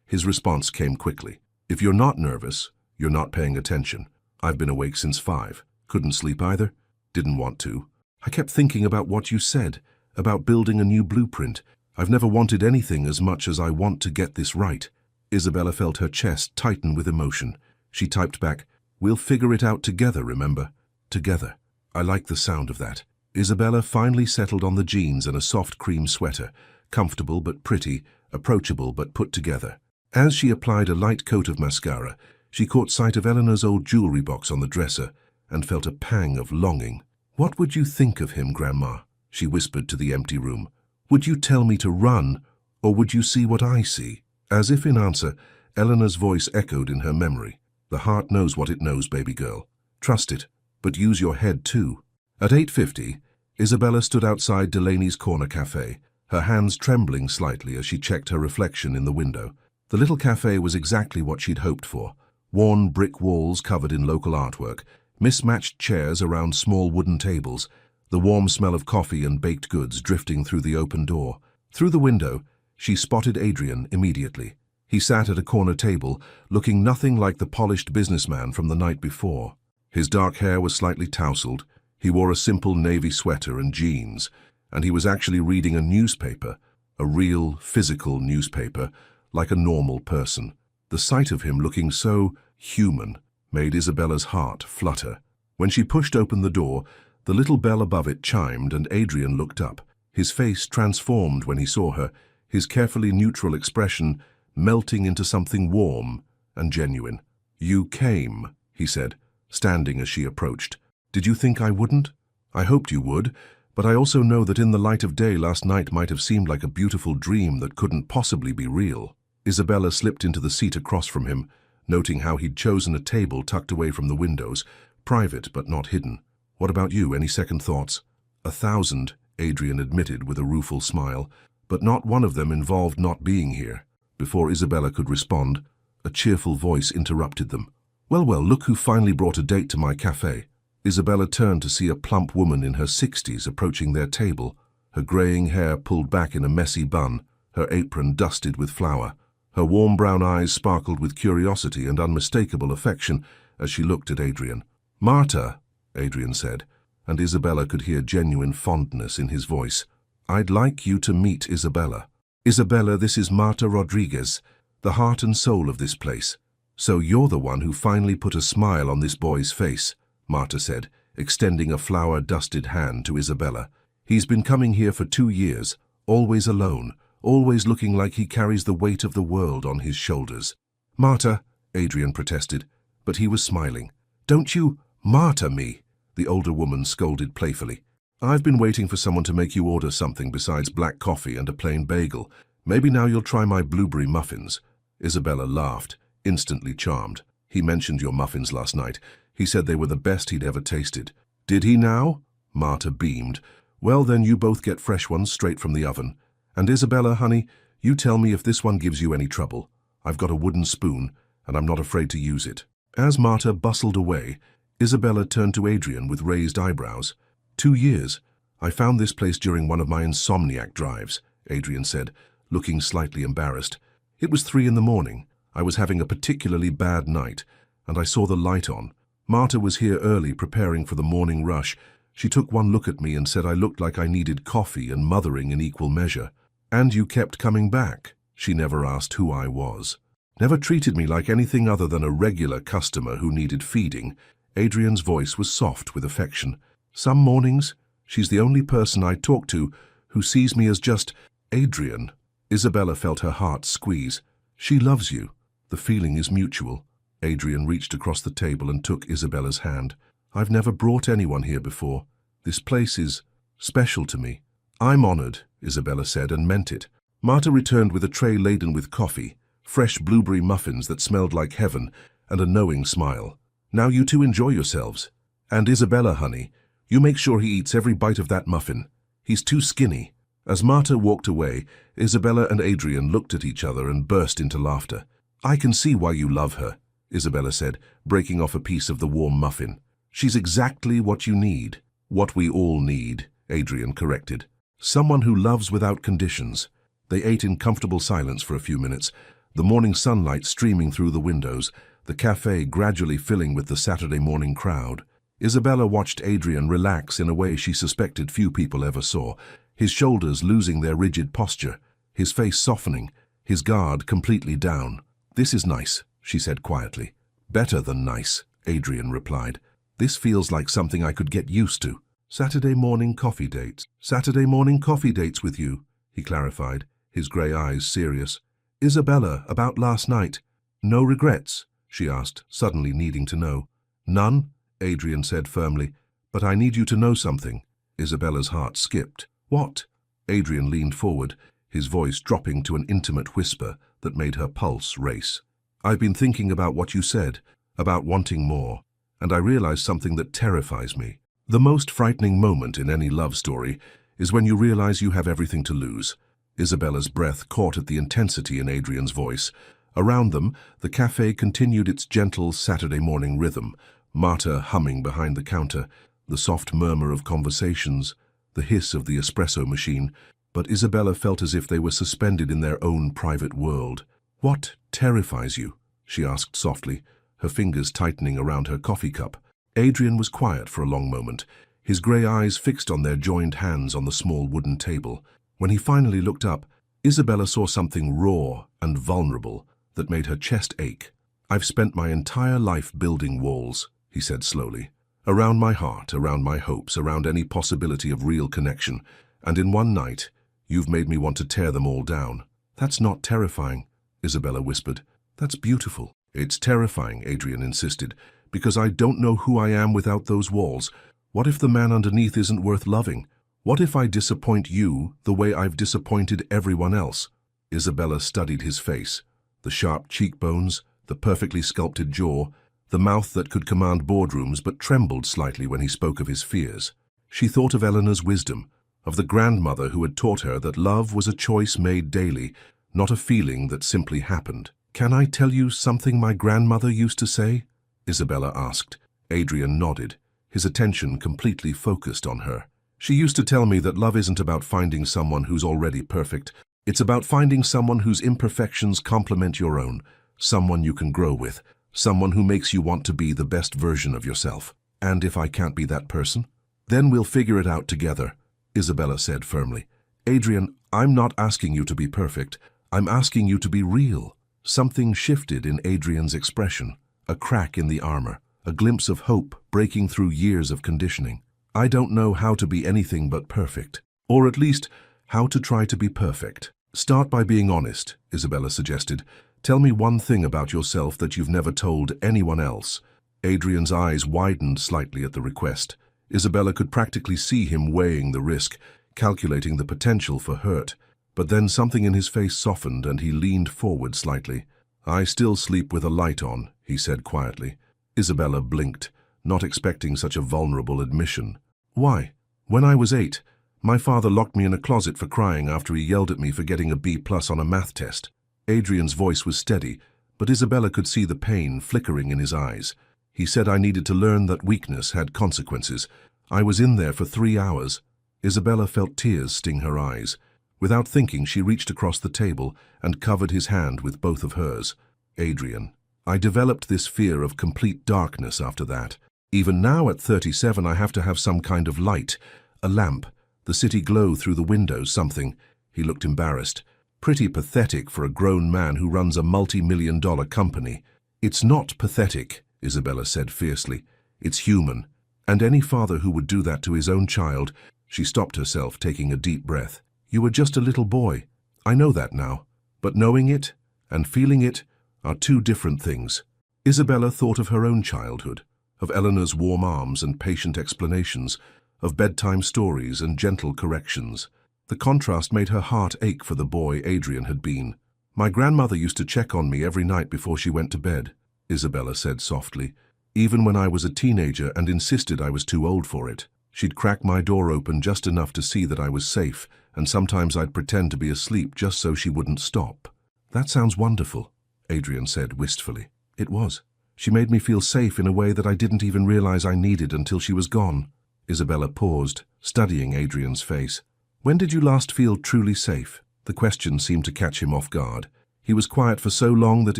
His response came quickly. If you're not nervous, you're not paying attention. I've been awake since 5. Couldn't sleep either. Didn't want to. I kept thinking about what you said, about building a new blueprint. I've never wanted anything as much as I want to get this right. Isabella felt her chest tighten with emotion. She typed back, We'll figure it out together, remember? Together. I like the sound of that. Isabella finally settled on the jeans and a soft cream sweater, comfortable but pretty, approachable but put together. As she applied a light coat of mascara, she caught sight of Eleanor's old jewelry box on the dresser and felt a pang of longing. What would you think of him, Grandma? She whispered to the empty room. Would you tell me to run, or would you see what I see? As if in answer, Eleanor's voice echoed in her memory. The heart knows what it knows, baby girl. Trust it, but use your head too. At 8:50, Isabella stood outside Delaney's corner cafe, her hands trembling slightly as she checked her reflection in the window. The little cafe was exactly what she'd hoped for. Worn brick walls covered in local artwork, mismatched chairs around small wooden tables, the warm smell of coffee and baked goods drifting through the open door. Through the window, she spotted Adrian immediately. He sat at a corner table, looking nothing like the polished businessman from the night before. His dark hair was slightly tousled, he wore a simple navy sweater and jeans, and he was actually reading a newspaper, a real, physical newspaper, like a normal person. The sight of him looking so human made Isabella's heart flutter. When she pushed open the door, the little bell above it chimed and Adrian looked up. His face transformed when he saw her, his carefully neutral expression melting into something warm and genuine. "You came," he said, standing as she approached. "Did you think I wouldn't? I hoped you would, but I also know that in the light of day last night might have seemed like a beautiful dream that couldn't possibly be real." Isabella slipped into the seat across from him, noting how he'd chosen a table tucked away from the windows, private but not hidden. "What about you? Any second thoughts?" "1,000, Adrian admitted with a rueful smile, but not one of them involved not being here. Before Isabella could respond, a cheerful voice interrupted them. Well, look who finally brought a date to my cafe." Isabella turned to see a plump woman in her 60s approaching their table, her graying hair pulled back in a messy bun, her apron dusted with flour. Her warm brown eyes sparkled with curiosity and unmistakable affection as she looked at Adrian. "Marta," Adrian said, and Isabella could hear genuine fondness in his voice. "I'd like you to meet Isabella. Isabella, this is Marta Rodriguez, the heart and soul of this place. So you're the one who finally put a smile on this boy's face," Marta said, extending a flour-dusted hand to Isabella. "He's been coming here for 2 years, always alone, always looking like he carries the weight of the world on his shoulders." "Marta," Adrian protested, but he was smiling. "Don't you Marta me," the older woman scolded playfully. "I've been waiting for someone to make you order something besides black coffee and a plain bagel. Maybe now you'll try my blueberry muffins." Isabella laughed, instantly charmed. "He mentioned your muffins last night. He said they were the best he'd ever tasted." "Did he now?" Marta beamed. "Well, then you both get fresh ones straight from the oven. And Isabella, honey, you tell me if this one gives you any trouble. I've got a wooden spoon, and I'm not afraid to use it." As Marta bustled away, Isabella turned to Adrian with raised eyebrows. 2 years. I found this place during one of my insomniac drives, Adrian said, looking slightly embarrassed. It was 3 in the morning. I was having a particularly bad night, and I saw the light on. Marta was here early preparing for the morning rush. She took one look at me and said I looked like I needed coffee and mothering in equal measure. "And you kept coming back." She never asked who I was. Never treated me like anything other than a regular customer who needed feeding. Adrian's voice was soft with affection. "Some mornings, she's the only person I talk to who sees me as just Adrian." Isabella felt her heart squeeze. "She loves you. The feeling is mutual." Adrian reached across the table and took Isabella's hand. "I've never brought anyone here before. This place is special to me." "I'm honored," Isabella said, and meant it. Marta returned with a tray laden with coffee, fresh blueberry muffins that smelled like heaven, and a knowing smile. "Now you two enjoy yourselves. And Isabella, honey, you make sure he eats every bite of that muffin. He's too skinny." As Marta walked away, Isabella and Adrian looked at each other and burst into laughter. "I can see why you love her," Isabella said, breaking off a piece of the warm muffin. "She's exactly what you need." "What we all need," Adrian corrected. "Someone who loves without conditions." They ate in comfortable silence for a few minutes, the morning sunlight streaming through the windows, the cafe gradually filling with the Saturday morning crowd. Isabella watched Adrian relax in a way she suspected few people ever saw, his shoulders losing their rigid posture, his face softening, his guard completely down. "This is nice," she said quietly. "Better than nice," Adrian replied. "This feels like something I could get used to." "Saturday morning coffee dates. Saturday morning coffee dates with you," he clarified, his grey eyes serious. "Isabella, about last night. No regrets?" she asked, suddenly needing to know. "None," Adrian said firmly. "But I need you to know something." Isabella's heart skipped. "What?" Adrian leaned forward, his voice dropping to an intimate whisper that made her pulse race. "I've been thinking about what you said, about wanting more, and I realized something that terrifies me. The most frightening moment in any love story is when you realize you have everything to lose. Isabella's breath caught at the intensity in Adrian's voice. Around them, the cafe continued its gentle Saturday morning rhythm, Marta humming behind the counter, the soft murmur of conversations, the hiss of the espresso machine, but Isabella felt as if they were suspended in their own private world. "What terrifies you?" she asked softly, her fingers tightening around her coffee cup. Adrian was quiet for a long moment, his grey eyes fixed on their joined hands on the small wooden table. When he finally looked up, Isabella saw something raw and vulnerable that made her chest ache. "I've spent my entire life building walls," he said slowly. "Around my heart, around my hopes, around any possibility of real connection. And in one night, you've made me want to tear them all down." "That's not terrifying," Isabella whispered. "That's beautiful." "It's terrifying," Adrian insisted, "because I don't know who I am without those walls. What if the man underneath isn't worth loving? What if I disappoint you the way I've disappointed everyone else?" Isabella studied his face, the sharp cheekbones, the perfectly sculpted jaw, the mouth that could command boardrooms but trembled slightly when he spoke of his fears. She thought of Eleanor's wisdom, of the grandmother who had taught her that love was a choice made daily, not a feeling that simply happened. "Can I tell you something my grandmother used to say?" Isabella asked. Adrian nodded, his attention completely focused on her. "She used to tell me that love isn't about finding someone who's already perfect. It's about finding someone whose imperfections complement your own, someone you can grow with, someone who makes you want to be the best version of yourself. And if I can't be that person, then we'll figure it out together," Isabella said firmly. "Adrian, I'm not asking you to be perfect. I'm asking you to be real." Something shifted in Adrian's expression, a crack in the armor, a glimpse of hope breaking through years of conditioning. "I don't know how to be anything but perfect, or at least how to try to be perfect." "Start by being honest," Isabella suggested. "Tell me one thing about yourself that you've never told anyone else." Adrian's eyes widened slightly at the request. Isabella could practically see him weighing the risk, calculating the potential for hurt. But then something in his face softened and he leaned forward slightly. "I still sleep with a light on," he said quietly. Isabella blinked, not expecting such a vulnerable admission. "Why?" "When I was 8, my father locked me in a closet for crying after he yelled at me for getting a B+ on a math test." Adrian's voice was steady, but Isabella could see the pain flickering in his eyes. "He said I needed to learn that weakness had consequences. I was in there for 3 hours." Isabella felt tears sting her eyes. Without thinking, she reached across the table and covered his hand with both of hers. "Adrian, I developed this fear of complete darkness after that. Even now at 37, I have to have some kind of light, a lamp, the city glow through the windows, something." He looked embarrassed. "Pretty pathetic for a grown man who runs a multi-million-dollar company." "It's not pathetic," Isabella said fiercely. "It's human. And any father who would do that to his own child—" She stopped herself, taking a deep breath. "You were just a little boy. I know that now. But knowing it and feeling it are two different things." Isabella thought of her own childhood, of Eleanor's warm arms and patient explanations, of bedtime stories and gentle corrections. The contrast made her heart ache for the boy Adrian had been. "My grandmother used to check on me every night before she went to bed," Isabella said softly, "even when I was a teenager and insisted I was too old for it. She'd crack my door open just enough to see that I was safe, and sometimes I'd pretend to be asleep just so she wouldn't stop." "That sounds wonderful," Adrian said wistfully. "It was. She made me feel safe in a way that I didn't even realize I needed until she was gone." Isabella paused, studying Adrian's face. "When did you last feel truly safe?" The question seemed to catch him off guard. He was quiet for so long that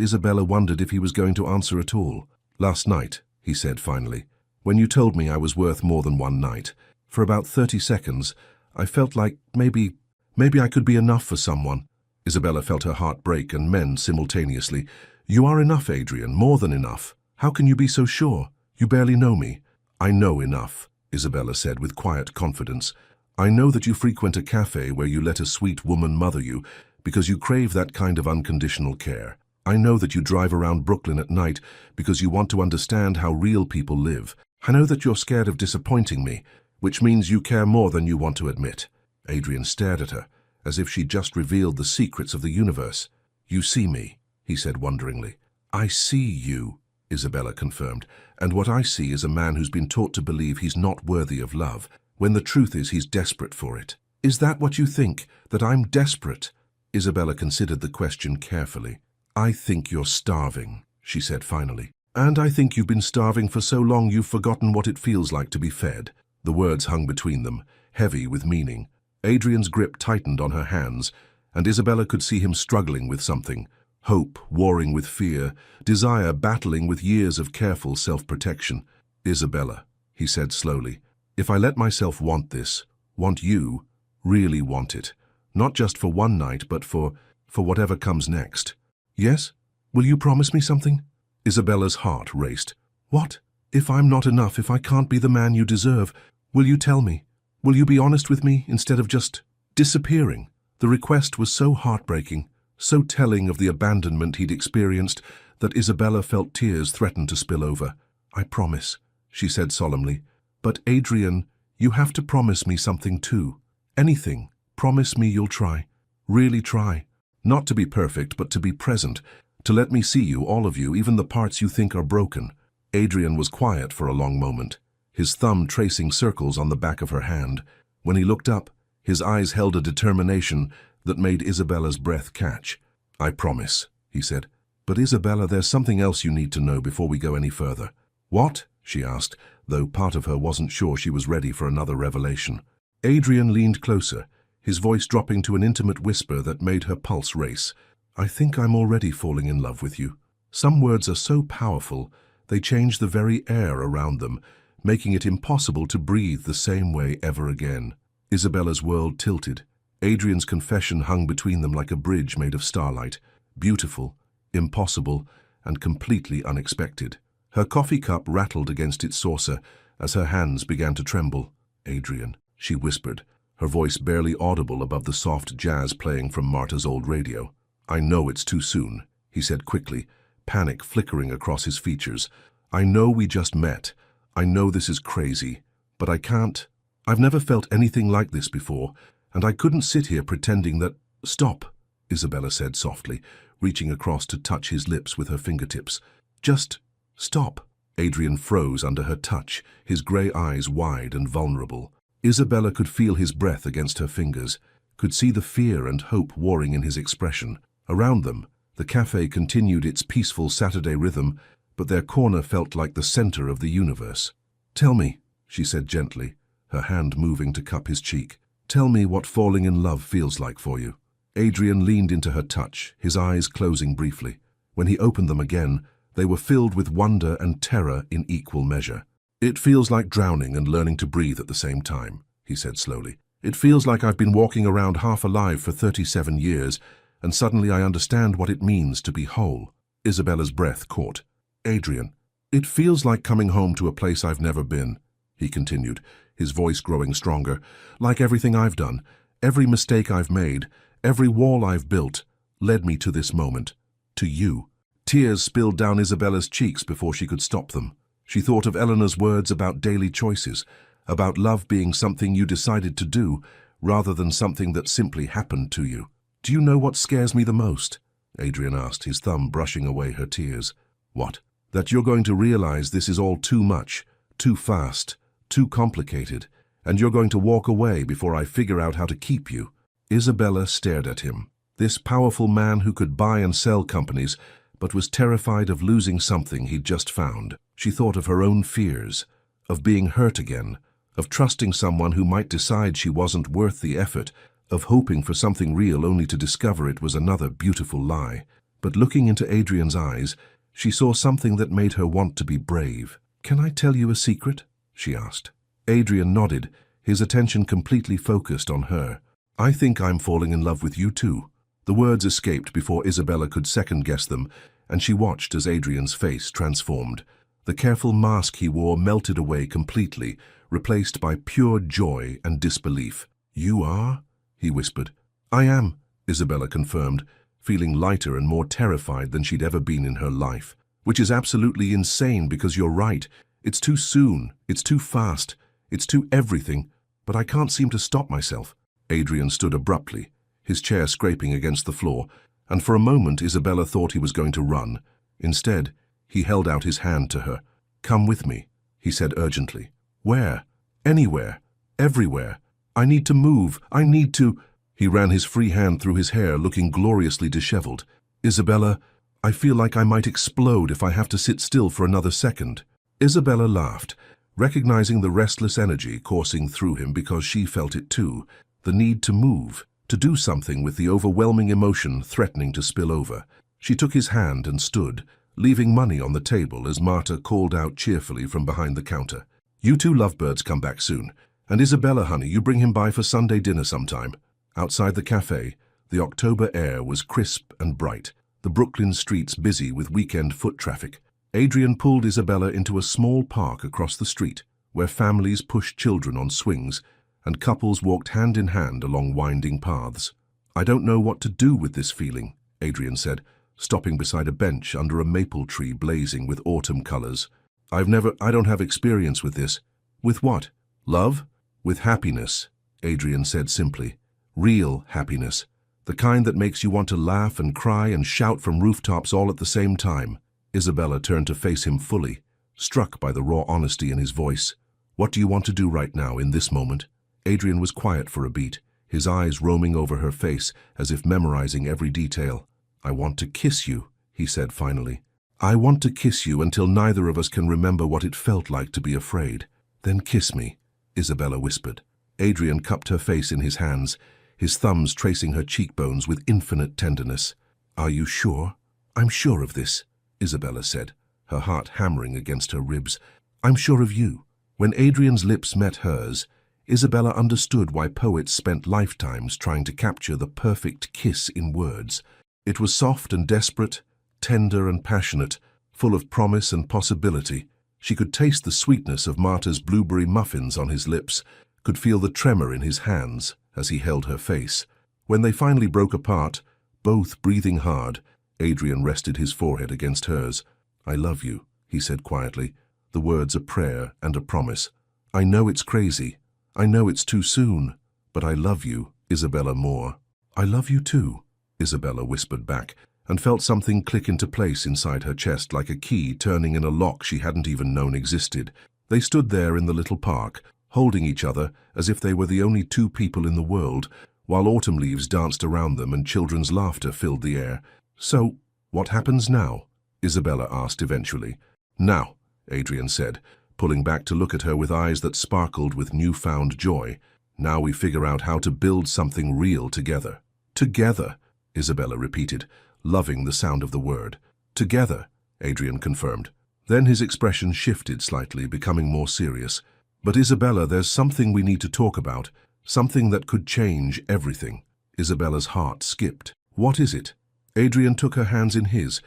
Isabella wondered if he was going to answer at all. "Last night," he said finally, "when you told me I was worth more than one night. For about 30 seconds, I felt like maybe I could be enough for someone." Isabella felt her heart break and mend simultaneously. "You are enough, Adrian, more than enough. How can you be so sure? You barely know me." "I know enough," Isabella said with quiet confidence. "I know that you frequent a cafe where you let a sweet woman mother you because you crave that kind of unconditional care. I know that you drive around Brooklyn at night because you want to understand how real people live. I know that you're scared of disappointing me, which means you care more than you want to admit." Adrian stared at her, as if she'd just revealed the secrets of the universe. "You see me," he said wonderingly. "I see you," Isabella confirmed, And what I see is a man who's been taught to believe he's not worthy of love, when the truth is he's desperate for it. Is that what you think, that I'm desperate? Isabella considered the question carefully. I think you're starving, she said finally. And I think you've been starving for so long you've forgotten what it feels like to be fed. The words hung between them, heavy with meaning. Adrian's grip tightened on her hands, and Isabella could see him struggling with something. Hope warring with fear, desire battling with years of careful self-protection. Isabella, he said slowly, if I let myself want this, want you, really want it, not just for one night, but for whatever comes next. Yes? Will you promise me something? Isabella's heart raced. What? If I'm not enough, if I can't be the man you deserve, will you tell me? Will you be honest with me instead of just disappearing? The request was so heartbreaking, so telling of the abandonment he'd experienced, that Isabella felt tears threaten to spill over. I promise, she said solemnly. But Adrian, you have to promise me something too. Anything. Promise me you'll try. Really try. Not to be perfect, but to be present. To let me see you, all of you, even the parts you think are broken. Adrian was quiet for a long moment, his thumb tracing circles on the back of her hand. When he looked up, his eyes held a determination that made Isabella's breath catch. I promise, he said. But Isabella, there's something else you need to know before we go any further. What? She asked, though part of her wasn't sure she was ready for another revelation. Adrian leaned closer, his voice dropping to an intimate whisper that made her pulse race. I think I'm already falling in love with you. Some words are so powerful, they change the very air around them, making it impossible to breathe the same way ever again. Isabella's world tilted. Adrian's confession hung between them like a bridge made of starlight, beautiful, impossible, and completely unexpected. Her coffee cup rattled against its saucer as her hands began to tremble. Adrian, she whispered, her voice barely audible above the soft jazz playing from Marta's old radio. I know it's too soon, he said quickly, panic flickering across his features. I know we just met. I know this is crazy, but I can't. I've never felt anything like this before, and I couldn't sit here pretending that— Stop, Isabella said softly, reaching across to touch his lips with her fingertips. Just stop. Adrian froze under her touch, his grey eyes wide and vulnerable. Isabella could feel his breath against her fingers, could see the fear and hope warring in his expression. Around them, the cafe continued its peaceful Saturday rhythm, but their corner felt like the center of the universe. Tell me, she said gently, her hand moving to cup his cheek. Tell me what falling in love feels like for you. Adrian leaned into her touch, his eyes closing briefly. When he opened them again, they were filled with wonder and terror in equal measure. It feels like drowning and learning to breathe at the same time, he said slowly. It feels like I've been walking around half alive for 37 years, and suddenly I understand what it means to be whole. Isabella's breath caught. Adrian, it feels like coming home to a place I've never been, he continued, his voice growing stronger. Like everything I've done, every mistake I've made, every wall I've built, led me to this moment, to you. Tears spilled down Isabella's cheeks before she could stop them. She thought of Eleanor's words about daily choices, about love being something you decided to do, rather than something that simply happened to you. Do you know what scares me the most? Adrian asked, his thumb brushing away her tears. What? That you're going to realize this is all too much, too fast, too complicated, and you're going to walk away before I figure out how to keep you. Isabella stared at him, this powerful man who could buy and sell companies, but was terrified of losing something he'd just found. She thought of her own fears, of being hurt again, of trusting someone who might decide she wasn't worth the effort, of hoping for something real only to discover it was another beautiful lie. But looking into Adrian's eyes, she saw something that made her want to be brave. Can I tell you a secret? She asked. Adrian nodded, his attention completely focused on her. I think I'm falling in love with you too. The words escaped before Isabella could second-guess them, and she watched as Adrian's face transformed. The careful mask he wore melted away completely, replaced by pure joy and disbelief. You are? He whispered. I am, Isabella confirmed, feeling lighter and more terrified than she'd ever been in her life. Which is absolutely insane because you're right. It's too soon, it's too fast, it's too everything, but I can't seem to stop myself. Adrian stood abruptly, his chair scraping against the floor, and for a moment Isabella thought he was going to run. Instead, he held out his hand to her. Come with me, he said urgently. Where? Anywhere. Everywhere. I need to move. I need to... He ran his free hand through his hair, looking gloriously disheveled. Isabella, I feel like I might explode if I have to sit still for another second. Isabella laughed, recognizing the restless energy coursing through him because she felt it too. The need to move, to do something with the overwhelming emotion threatening to spill over. She took his hand and stood, leaving money on the table as Marta called out cheerfully from behind the counter. You two lovebirds come back soon. And Isabella, honey, you bring him by for Sunday dinner sometime. Outside the cafe, the October air was crisp and bright, the Brooklyn streets busy with weekend foot traffic. Adrian pulled Isabella into a small park across the street, where families pushed children on swings and couples walked hand in hand along winding paths. I don't know what to do with this feeling, Adrian said, stopping beside a bench under a maple tree blazing with autumn colors. I don't have experience with this. With what? Love? With happiness, Adrian said simply. Real happiness. The kind that makes you want to laugh and cry and shout from rooftops all at the same time. Isabella turned to face him fully, struck by the raw honesty in his voice. What do you want to do right now, in this moment? Adrian was quiet for a beat, his eyes roaming over her face as if memorizing every detail. I want to kiss you, he said finally. I want to kiss you until neither of us can remember what it felt like to be afraid. Then kiss me, Isabella whispered. Adrian cupped her face in his hands, his thumbs tracing her cheekbones with infinite tenderness. Are you sure? I'm sure of this, Isabella said, her heart hammering against her ribs. I'm sure of you. When Adrian's lips met hers, Isabella understood why poets spent lifetimes trying to capture the perfect kiss in words. It was soft and desperate, tender and passionate, full of promise and possibility. She could taste the sweetness of Marta's blueberry muffins on his lips, could feel the tremor in his hands as he held her face. When they finally broke apart, both breathing hard, Adrian rested his forehead against hers. I love you, he said quietly, the words a prayer and a promise. I know it's crazy. I know it's too soon, but I love you, Isabella Moore. I love you too, Isabella whispered back, and felt something click into place inside her chest like a key turning in a lock she hadn't even known existed. They stood there in the little park, holding each other as if they were the only two people in the world, while autumn leaves danced around them and children's laughter filled the air. So, what happens now? Isabella asked eventually. Now, Adrian said, pulling back to look at her with eyes that sparkled with newfound joy. Now we figure out how to build something real together. Together, Isabella repeated, loving the sound of the word. Together, Adrian confirmed. Then his expression shifted slightly, becoming more serious. But Isabella, there's something we need to talk about, something that could change everything. Isabella's heart skipped. What is it? Adrian took her hands in his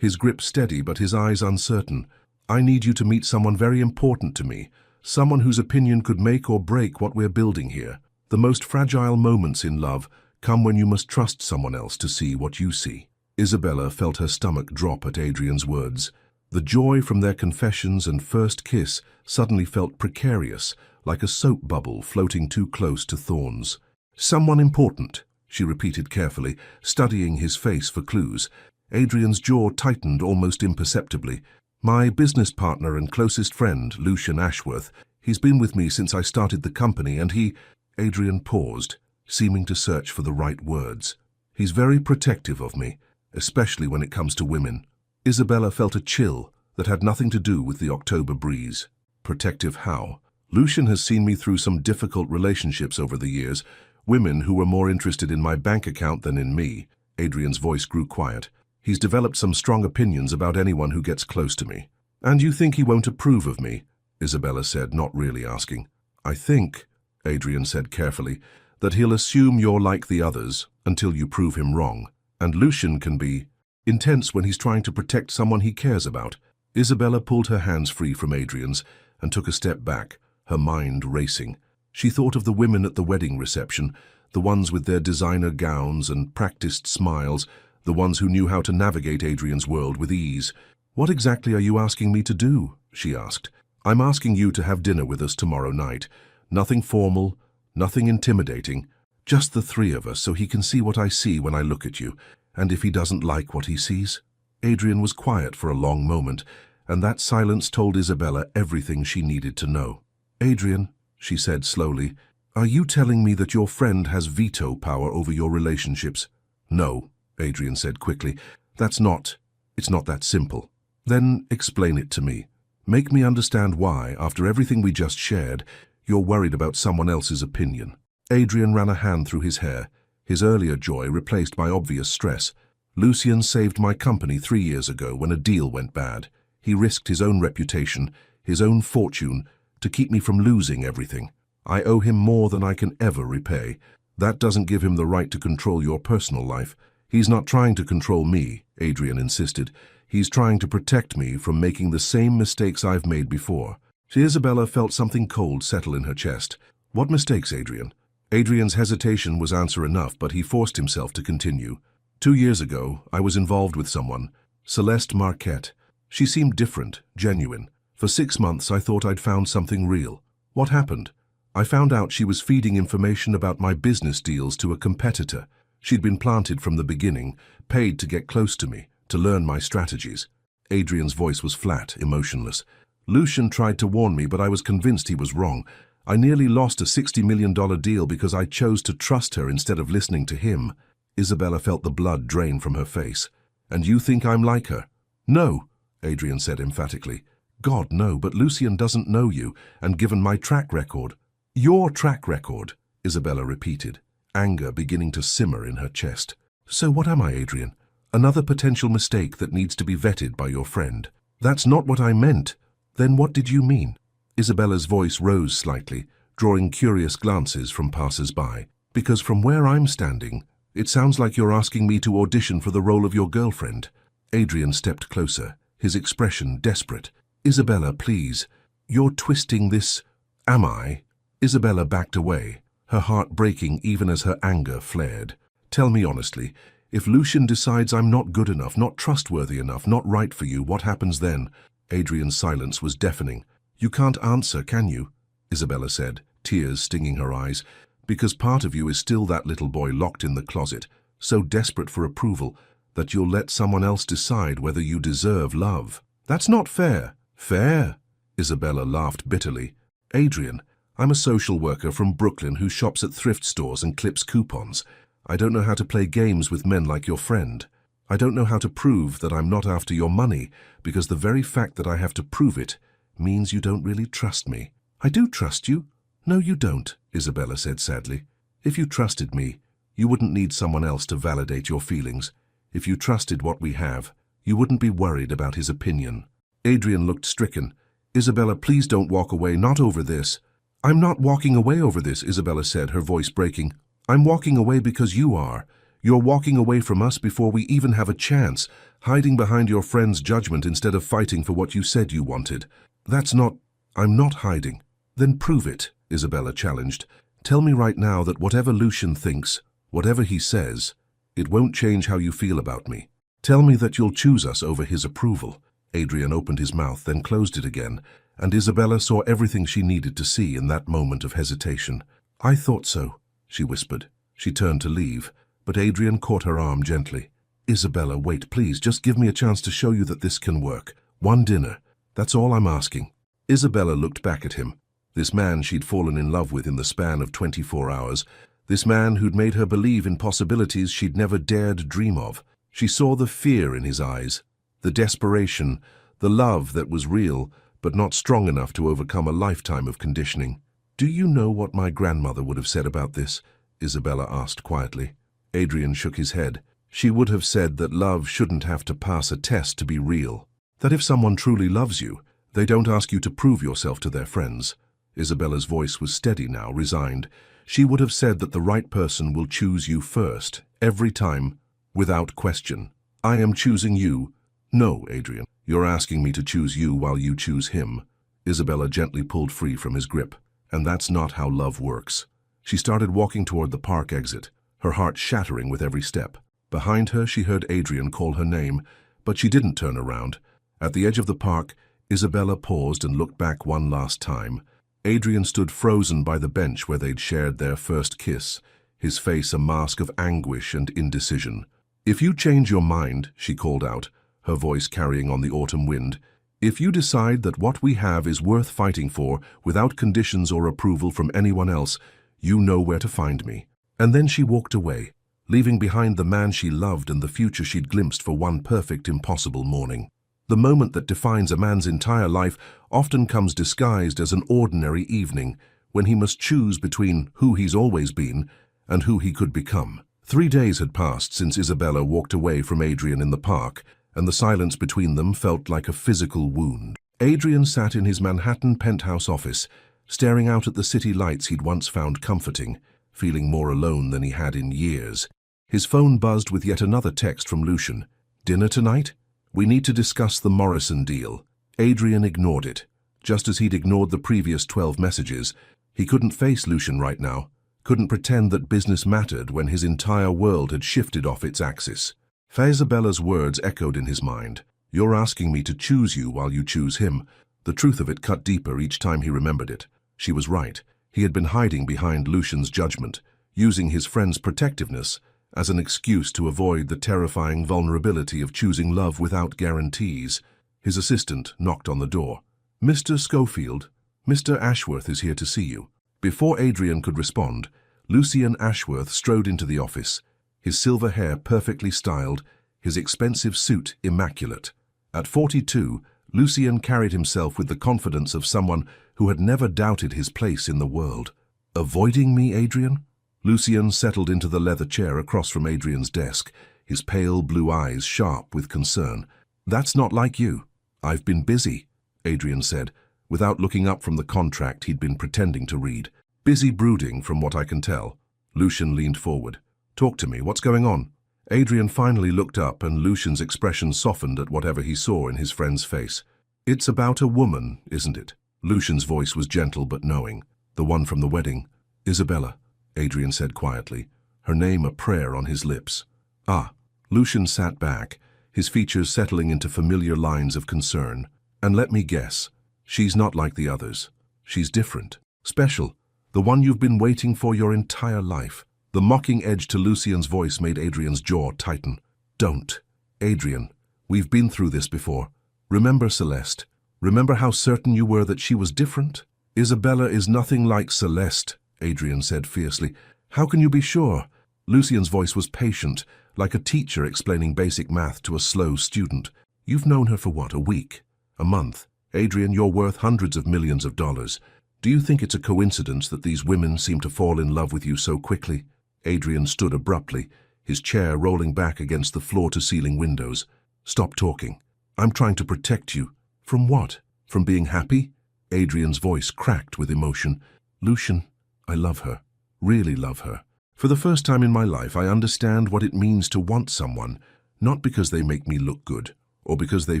grip steady but his eyes uncertain. I need you to meet someone very important to me, someone whose opinion could make or break what we're building here. The most fragile moments in love come when you must trust someone else to see what you see. Isabella felt her stomach drop at Adrian's words. The joy from their confessions and first kiss suddenly felt precarious, like a soap bubble floating too close to thorns. Someone important, she repeated carefully, studying his face for clues. Adrian's jaw tightened almost imperceptibly. My business partner and closest friend, Lucian Ashworth. He's been with me since I started the company and he... Adrian paused, seeming to search for the right words. He's very protective of me, especially when it comes to women. Isabella felt a chill that had nothing to do with the October breeze. Protective how? Lucian has seen me through some difficult relationships over the years, women who were more interested in my bank account than in me. Adrian's voice grew quiet. He's developed some strong opinions about anyone who gets close to me. And you think he won't approve of me? Isabella said, not really asking. I think, Adrian said carefully, that he'll assume you're like the others until you prove him wrong. And Lucian can be intense when he's trying to protect someone he cares about. Isabella pulled her hands free from Adrian's and took a step back, her mind racing. She thought of the women at the wedding reception, the ones with their designer gowns and practiced smiles, the ones who knew how to navigate Adrian's world with ease. What exactly are you asking me to do? She asked. I'm asking you to have dinner with us tomorrow night. Nothing formal, nothing intimidating, just the three of us so he can see what I see when I look at you, and if he doesn't like what he sees. Adrian was quiet for a long moment, and that silence told Isabella everything she needed to know. "Adrian," she said slowly, "are you telling me that your friend has veto power over your relationships?" "No," Adrian said quickly. It's not that simple." "Then explain it to me. Make me understand why, after everything we just shared, you're worried about someone else's opinion." Adrian ran a hand through his hair, his earlier joy replaced by obvious stress. "Lucien saved my company 3 years ago when a deal went bad. He risked his own reputation, his own fortune, to keep me from losing everything. I owe him more than I can ever repay. That doesn't give him the right to control your personal life." "He's not trying to control me," Adrian insisted. "He's trying to protect me from making the same mistakes I've made before." Isabella felt something cold settle in her chest. "What mistakes, Adrian?" Adrian's hesitation was answer enough, but he forced himself to continue. 2 years ago, I was involved with someone, Celeste Marquette. She seemed different, genuine. For 6 months, I thought I'd found something real. What happened? I found out she was feeding information about my business deals to a competitor. She'd been planted from the beginning, paid to get close to me, to learn my strategies." Adrian's voice was flat, emotionless. "Lucien tried to warn me, but I was convinced he was wrong. I nearly lost a $60 million deal because I chose to trust her instead of listening to him." Isabella felt the blood drain from her face. "And you think I'm like her?" "No," Adrian said emphatically. "God, no, but Lucien doesn't know you, and given my track record—" "Your track record," Isabella repeated, anger beginning to simmer in her chest. "So what am I, Adrian? Another potential mistake that needs to be vetted by your friend?" "That's not what I meant." "Then what did you mean?" Isabella's voice rose slightly, drawing curious glances from passers-by. "Because from where I'm standing, it sounds like you're asking me to audition for the role of your girlfriend." Adrian stepped closer, his expression desperate. "Isabella, please. You're twisting this—" "Am I?" Isabella backed away, her heart breaking even as her anger flared. "Tell me honestly, if Lucien decides I'm not good enough, not trustworthy enough, not right for you, what happens then?" Adrian's silence was deafening. "You can't answer, can you?" Isabella said, tears stinging her eyes. "Because part of you is still that little boy locked in the closet, so desperate for approval that you'll let someone else decide whether you deserve love." "That's not fair." "Fair?" Isabella laughed bitterly. "Adrian, I'm a social worker from Brooklyn who shops at thrift stores and clips coupons. I don't know how to play games with men like your friend. I don't know how to prove that I'm not after your money, because the very fact that I have to prove it means you don't really trust me." "I do trust you." "No, you don't," Isabella said sadly. "If you trusted me, you wouldn't need someone else to validate your feelings. If you trusted what we have, you wouldn't be worried about his opinion." Adrian looked stricken. "Isabella, please don't walk away, not over this." "I'm not walking away over this," Isabella said, her voice breaking. "I'm walking away because you are. You're walking away from us before we even have a chance, hiding behind your friend's judgment instead of fighting for what you said you wanted." "That's not—" "I'm not hiding." "Then prove it," Isabella challenged. "Tell me right now that whatever Lucien thinks, whatever he says, it won't change how you feel about me. Tell me that you'll choose us over his approval." Adrian opened his mouth, then closed it again, and Isabella saw everything she needed to see in that moment of hesitation. "I thought so," she whispered. She turned to leave, but Adrian caught her arm gently. "Isabella, wait, please. Just give me a chance to show you that this can work. One dinner. That's all I'm asking." Isabella looked back at him. This man she'd fallen in love with in the span of 24 hours. This man who'd made her believe in possibilities she'd never dared dream of. She saw the fear in his eyes, the desperation, the love that was real, but not strong enough to overcome a lifetime of conditioning. "Do you know what my grandmother would have said about this?" Isabella asked quietly. Adrian shook his head. "She would have said that love shouldn't have to pass a test to be real. That if someone truly loves you, they don't ask you to prove yourself to their friends." Isabella's voice was steady now, resigned. "She would have said that the right person will choose you first, every time, without question. I am choosing you." "No, Adrian, you're asking me to choose you while you choose him." Isabella gently pulled free from his grip. "And that's not how love works." She started walking toward the park exit, her heart shattering with every step. Behind her, she heard Adrian call her name, but she didn't turn around. At the edge of the park, Isabella paused and looked back one last time. Adrian stood frozen by the bench where they'd shared their first kiss, his face a mask of anguish and indecision. "If you change your mind," she called out, her voice carrying on the autumn wind, If you decide that what we have is worth fighting for without conditions or approval from anyone else, you know where to find me." And then she walked away, leaving behind the man she loved and the future she'd glimpsed for one perfect, impossible morning. The moment that defines a man's entire life often comes disguised as an ordinary evening, when he must choose between who he's always been and who he could become. 3 days had passed since Isabella walked away from Adrian in the park, and the silence between them felt like a physical wound. Adrian sat in his Manhattan penthouse office, staring out at the city lights he'd once found comforting, feeling more alone than he had in years. His phone buzzed with yet another text from Lucian. "Dinner tonight? We need to discuss the Morrison deal." Adrian ignored it. Just as he'd ignored the previous 12 messages, he couldn't face Lucian right now, couldn't pretend that business mattered when his entire world had shifted off its axis. Isabella's words echoed in his mind. "You're asking me to choose you while you choose him." The truth of it cut deeper each time he remembered it. She was right. He had been hiding behind Lucian's judgment, using his friend's protectiveness as an excuse to avoid the terrifying vulnerability of choosing love without guarantees. His assistant knocked on the door. "Mr. Schofield, Mr. Ashworth is here to see you." Before Adrian could respond, Lucian Ashworth strode into the office, his silver hair perfectly styled, his expensive suit immaculate. At 42, Lucian carried himself with the confidence of someone who had never doubted his place in the world. "Avoiding me, Adrian?" Lucian settled into the leather chair across from Adrian's desk, his pale blue eyes sharp with concern. "That's not like you." "I've been busy," Adrian said, without looking up from the contract he'd been pretending to read. "Busy brooding, from what I can tell." Lucian leaned forward. "Talk to me, what's going on?" Adrian finally looked up, and Lucian's expression softened at whatever he saw in his friend's face. "It's about a woman, isn't it?" Lucian's voice was gentle but knowing. "The one from the wedding." "Isabella," Adrian said quietly, her name a prayer on his lips. "Ah." Lucian sat back, his features settling into familiar lines of concern. "And let me guess, she's not like the others. She's different, special, the one you've been waiting for your entire life." The mocking edge to Lucian's voice made Adrian's jaw tighten. "Don't. Adrian, we've been through this before. Remember Celeste? Remember how certain you were that she was different?" "Isabella is nothing like Celeste," Adrian said fiercely. "How can you be sure?" Lucian's voice was patient, like a teacher explaining basic math to a slow student. "You've known her for what, a week? A month? Adrian, you're worth hundreds of millions of dollars. Do you think it's a coincidence that these women seem to fall in love with you so quickly?" Adrian stood abruptly, his chair rolling back against the floor-to-ceiling windows. "Stop talking. I'm trying to protect you." "From what? From being happy?" Adrian's voice cracked with emotion. "Lucian, I love her. Really love her. For the first time in my life, I understand what it means to want someone, not because they make me look good, or because they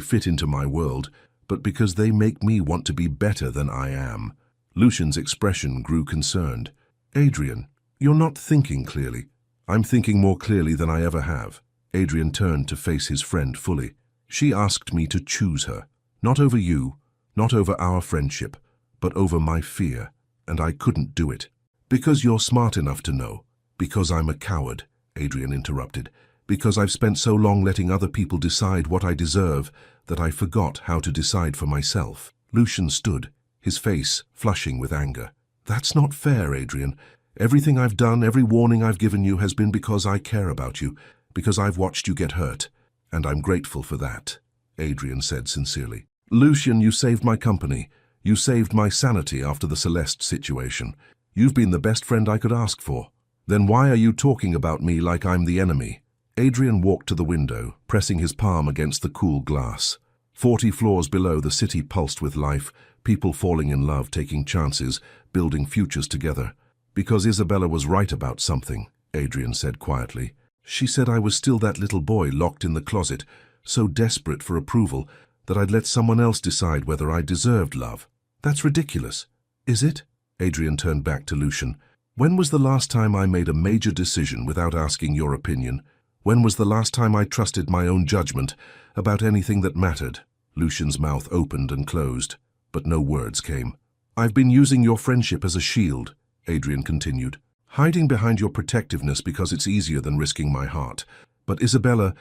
fit into my world, but because they make me want to be better than I am." Lucian's expression grew concerned. "Adrian, you're not thinking clearly." "I'm thinking more clearly than I ever have." Adrian turned to face his friend fully. "She asked me to choose her. Not over you, not over our friendship, but over my fear, and I couldn't do it." "Because you're smart enough to know." "Because I'm a coward," Adrian interrupted. "Because I've spent so long letting other people decide what I deserve that I forgot how to decide for myself." Lucian stood, his face flushing with anger. "That's not fair, Adrian. Everything I've done, every warning I've given you has been because I care about you, because I've watched you get hurt, and I'm grateful for that," Adrian said sincerely. "Lucian, you saved my company. You saved my sanity after the Celeste situation. You've been the best friend I could ask for. Then why are you talking about me like I'm the enemy?" Adrian walked to the window, pressing his palm against the cool glass. 40 floors below, the city pulsed with life, people falling in love, taking chances, building futures together. "Because Isabella was right about something," Adrian said quietly. "She said I was still that little boy locked in the closet, so desperate for approval that I'd let someone else decide whether I deserved love." "That's ridiculous." "Is it?" Adrian turned back to Lucian. "When was the last time I made a major decision without asking your opinion? When was the last time I trusted my own judgment about anything that mattered?" Lucian's mouth opened and closed, but no words came. "I've been using your friendship as a shield," Adrian continued, "hiding behind your protectiveness because it's easier than risking my heart. But Isabella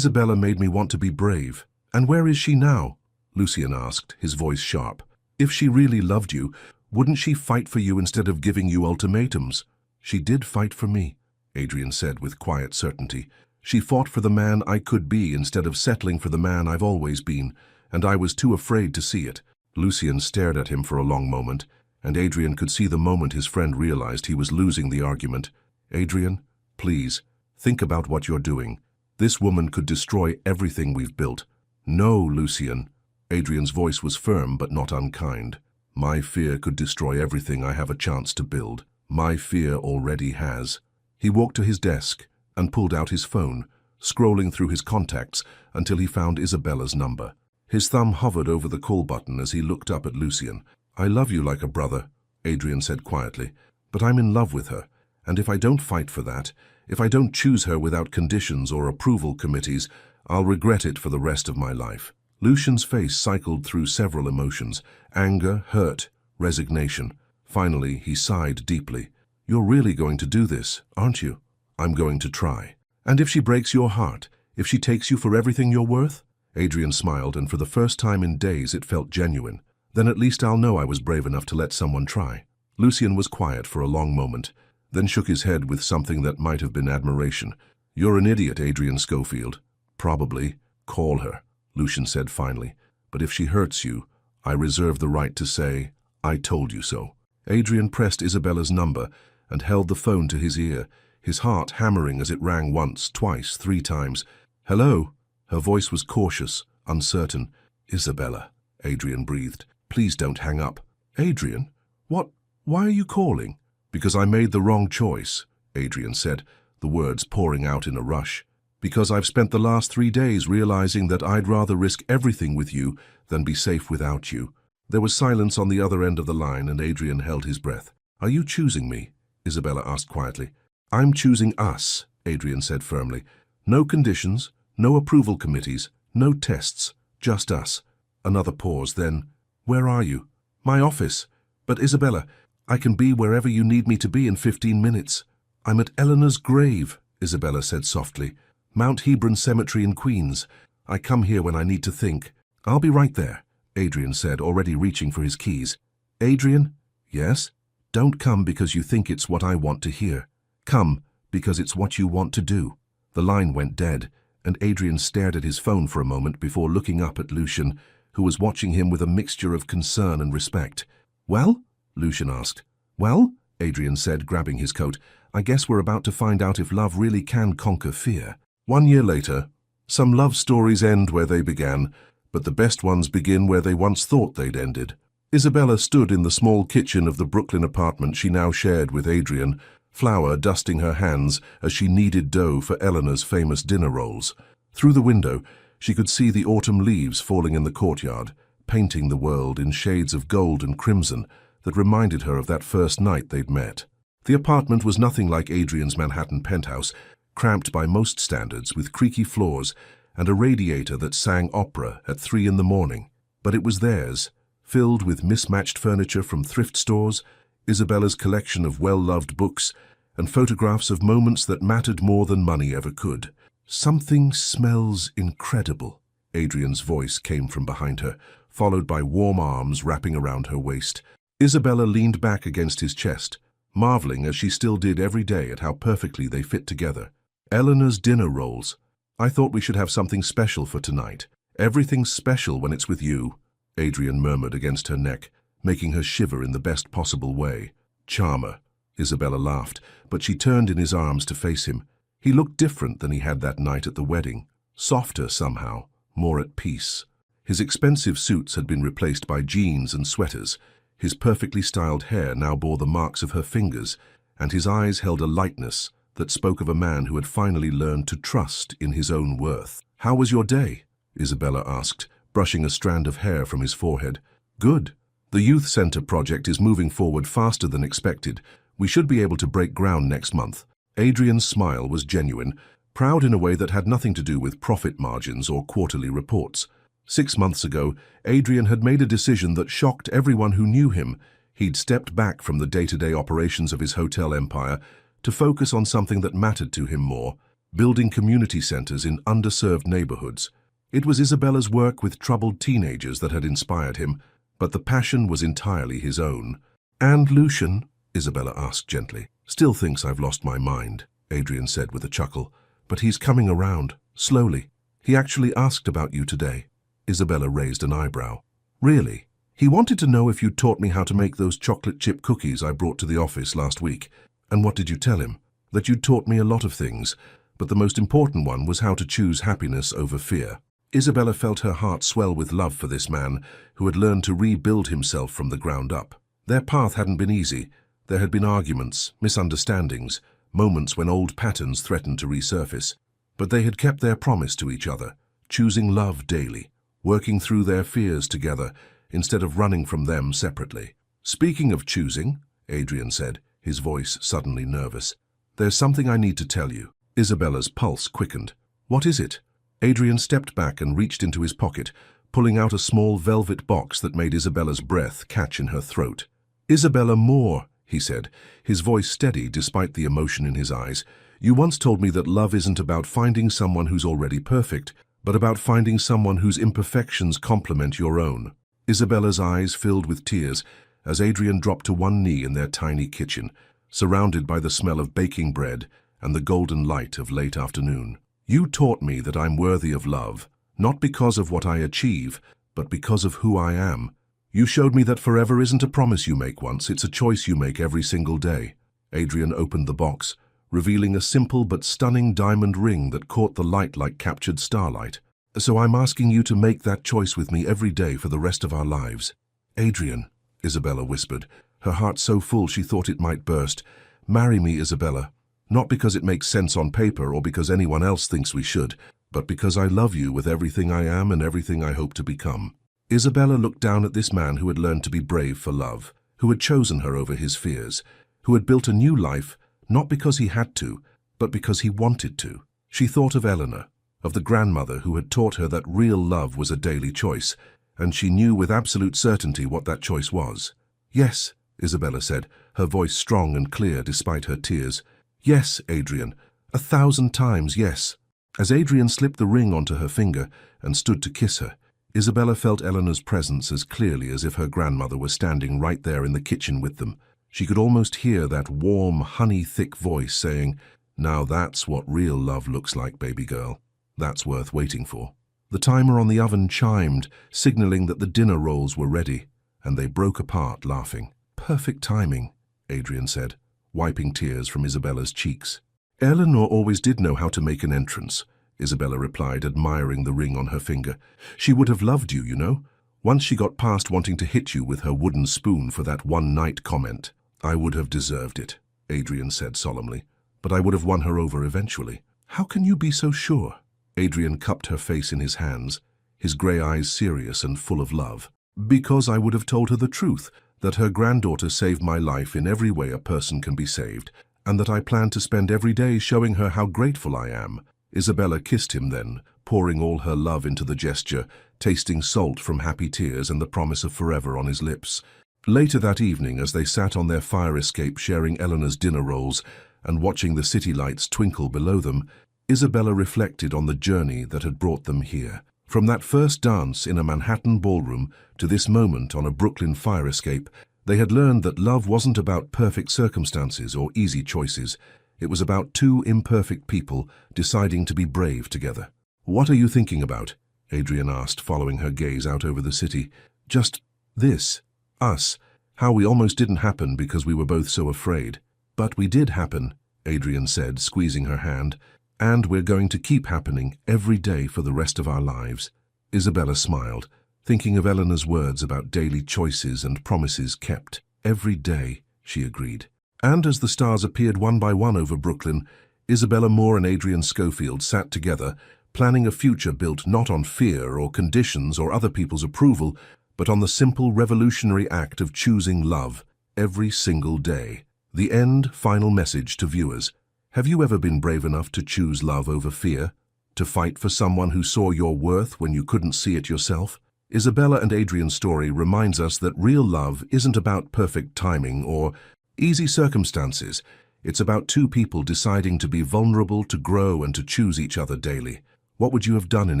made me want to be brave. And where is she now?" Lucian asked, his voice sharp. If she really loved you, wouldn't she fight for you instead of giving you ultimatums? She did fight for me, Adrian said with quiet certainty. She fought for the man I could be instead of settling for the man I've always been, and I was too afraid to see it. Lucian stared at him for a long moment, and Adrian could see the moment his friend realized he was losing the argument. Adrian, please, think about what you're doing. This woman could destroy everything we've built. No, Lucian. Adrian's voice was firm but not unkind. My fear could destroy everything I have a chance to build. My fear already has. He walked to his desk and pulled out his phone, scrolling through his contacts until he found Isabella's number. His thumb hovered over the call button as he looked up at Lucian. I love you like a brother, Adrian said quietly, but I'm in love with her, and if I don't fight for that, if I don't choose her without conditions or approval committees, I'll regret it for the rest of my life. Lucian's face cycled through several emotions: anger, hurt, resignation. Finally, he sighed deeply. You're really going to do this, aren't you? I'm going to try. And if she breaks your heart, if she takes you for everything you're worth? Adrian smiled, and for the first time in days it felt genuine. Then at least I'll know I was brave enough to let someone try. Lucian was quiet for a long moment, then shook his head with something that might have been admiration. You're an idiot, Adrian Schofield. Probably. Call her, Lucian said finally. But if she hurts you, I reserve the right to say, I told you so. Adrian pressed Isabella's number and held the phone to his ear, his heart hammering as it rang once, twice, 3 times. Hello? Her voice was cautious, uncertain. Isabella, Adrian breathed. Please don't hang up. Adrian? What? Why are you calling? Because I made the wrong choice, Adrian said, the words pouring out in a rush. Because I've spent the last 3 days realizing that I'd rather risk everything with you than be safe without you. There was silence on the other end of the line, and Adrian held his breath. Are you choosing me? Isabella asked quietly. I'm choosing us, Adrian said firmly. No conditions, no approval committees, no tests, just us. Another pause, then, where are you? My office. But Isabella, I can be wherever you need me to be in 15 minutes. I'm at Eleanor's grave, Isabella said softly. Mount Hebron Cemetery in Queens. I come here when I need to think. I'll be right there, Adrian said, already reaching for his keys. Adrian? Yes? Don't come because you think it's what I want to hear. Come because it's what you want to do. The line went dead, and Adrian stared at his phone for a moment before looking up at Lucian, who was watching him with a mixture of concern and respect. Well? Lucian asked. Well? Adrian said, grabbing his coat. I guess we're about to find out if love really can conquer fear. 1 year later, some love stories end where they began, but the best ones begin where they once thought they'd ended. Isabella stood in the small kitchen of the Brooklyn apartment she now shared with Adrian, flour dusting her hands as she kneaded dough for Eleanor's famous dinner rolls. Through the window, she could see the autumn leaves falling in the courtyard, painting the world in shades of gold and crimson that reminded her of that first night they'd met. The apartment was nothing like Adrian's Manhattan penthouse, cramped by most standards with creaky floors and a radiator that sang opera at 3 in the morning. But it was theirs, filled with mismatched furniture from thrift stores, Isabella's collection of well-loved books, and photographs of moments that mattered more than money ever could. Something smells incredible, Adrian's voice came from behind her, followed by warm arms wrapping around her waist. Isabella leaned back against his chest, marveling as she still did every day at how perfectly they fit together. Eleanor's dinner rolls. I thought we should have something special for tonight. Everything's special when it's with you, Adrian murmured against her neck, making her shiver in the best possible way. Charmer, Isabella laughed, but she turned in his arms to face him. He looked different than he had that night at the wedding, softer somehow, more at peace. His expensive suits had been replaced by jeans and sweaters. His perfectly styled hair now bore the marks of her fingers, and his eyes held a lightness that spoke of a man who had finally learned to trust in his own worth. How was your day? Isabella asked, brushing a strand of hair from his forehead. Good. The youth center project is moving forward faster than expected. We should be able to break ground next month. Adrian's smile was genuine, proud in a way that had nothing to do with profit margins or quarterly reports. 6 months ago, Adrian had made a decision that shocked everyone who knew him. He'd stepped back from the day-to-day operations of his hotel empire to focus on something that mattered to him more, building community centers in underserved neighborhoods. It was Isabella's work with troubled teenagers that had inspired him, but the passion was entirely his own. "And Lucian?" Isabella asked gently. "Still thinks I've lost my mind," Adrian said with a chuckle. "But he's coming around, slowly. He actually asked about you today." Isabella raised an eyebrow. "Really? He wanted to know if you'd taught me how to make those chocolate chip cookies I brought to the office last week. And what did you tell him? That you'd taught me a lot of things, but the most important one was how to choose happiness over fear." Isabella felt her heart swell with love for this man who had learned to rebuild himself from the ground up. Their path hadn't been easy. There had been arguments, misunderstandings, moments when old patterns threatened to resurface. But they had kept their promise to each other, choosing love daily, working through their fears together instead of running from them separately. "Speaking of choosing," Adrian said, his voice suddenly nervous, "there's something I need to tell you." Isabella's pulse quickened. "What is it?" Adrian stepped back and reached into his pocket, pulling out a small velvet box that made Isabella's breath catch in her throat. "Isabella Moore," he said, his voice steady despite the emotion in his eyes, "you once told me that love isn't about finding someone who's already perfect, but about finding someone whose imperfections complement your own." Isabella's eyes filled with tears as Adrian dropped to one knee in their tiny kitchen, surrounded by the smell of baking bread and the golden light of late afternoon. "You taught me that I'm worthy of love, not because of what I achieve, but because of who I am. You showed me that forever isn't a promise you make once, it's a choice you make every single day." Adrian opened the box, revealing a simple but stunning diamond ring that caught the light like captured starlight. "So I'm asking you to make that choice with me every day for the rest of our lives." "Adrian," Isabella whispered, her heart so full she thought it might burst. "Marry me, Isabella. Not because it makes sense on paper or because anyone else thinks we should, but because I love you with everything I am and everything I hope to become." Isabella looked down at this man who had learned to be brave for love, who had chosen her over his fears, who had built a new life, not because he had to, but because he wanted to. She thought of Eleanor, of the grandmother who had taught her that real love was a daily choice, and she knew with absolute certainty what that choice was. "Yes," Isabella said, her voice strong and clear despite her tears. "Yes, Adrian, 1,000 times yes." As Adrian slipped the ring onto her finger and stood to kiss her, Isabella felt Eleanor's presence as clearly as if her grandmother were standing right there in the kitchen with them. She could almost hear that warm, honey-thick voice saying, "Now that's what real love looks like, baby girl. That's worth waiting for." The timer on the oven chimed, signaling that the dinner rolls were ready, and they broke apart laughing. "Perfect timing," Adrian said, wiping tears from Isabella's cheeks. "Eleanor always did know how to make an entrance," Isabella replied, admiring the ring on her finger. "She would have loved you, you know. Once she got past wanting to hit you with her wooden spoon for that one-night comment." "I would have deserved it," Adrian said solemnly, "but I would have won her over eventually." "How can you be so sure?" Adrian cupped her face in his hands, his grey eyes serious and full of love. "Because I would have told her the truth, that her granddaughter saved my life in every way a person can be saved, and that I plan to spend every day showing her how grateful I am." Isabella kissed him then, pouring all her love into the gesture, tasting salt from happy tears and the promise of forever on his lips. Later that evening, as they sat on their fire escape sharing Eleanor's dinner rolls and watching the city lights twinkle below them, Isabella reflected on the journey that had brought them here. From that first dance in a Manhattan ballroom to this moment on a Brooklyn fire escape, they had learned that love wasn't about perfect circumstances or easy choices. It was about two imperfect people deciding to be brave together. "What are you thinking about?" Adrian asked, following her gaze out over the city. "Just this. Us. How we almost didn't happen because we were both so afraid." "But we did happen," Adrian said, squeezing her hand. "And we're going to keep happening every day for the rest of our lives." Isabella smiled, thinking of Eleanor's words about daily choices and promises kept. "Every day," she agreed. And as the stars appeared one by one over Brooklyn, Isabella Moore and Adrian Schofield sat together, planning a future built not on fear or conditions or other people's approval, but on the simple revolutionary act of choosing love every single day. The end final message to viewers. Have you ever been brave enough to choose love over fear? To fight for someone who saw your worth when you couldn't see it yourself? Isabella and Adrian's story reminds us that real love isn't about perfect timing or easy circumstances. It's about two people deciding to be vulnerable, to grow, and to choose each other daily. What would you have done in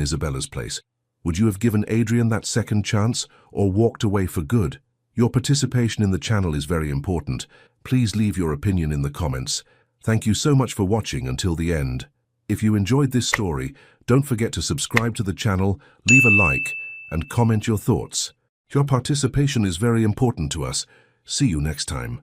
Isabella's place? Would you have given Adrian that second chance or walked away for good? Your participation in the channel is very important. Please leave your opinion in the comments. Thank you so much for watching until the end. If you enjoyed this story, don't forget to subscribe to the channel, leave a like, and comment your thoughts. Your participation is very important to us. See you next time.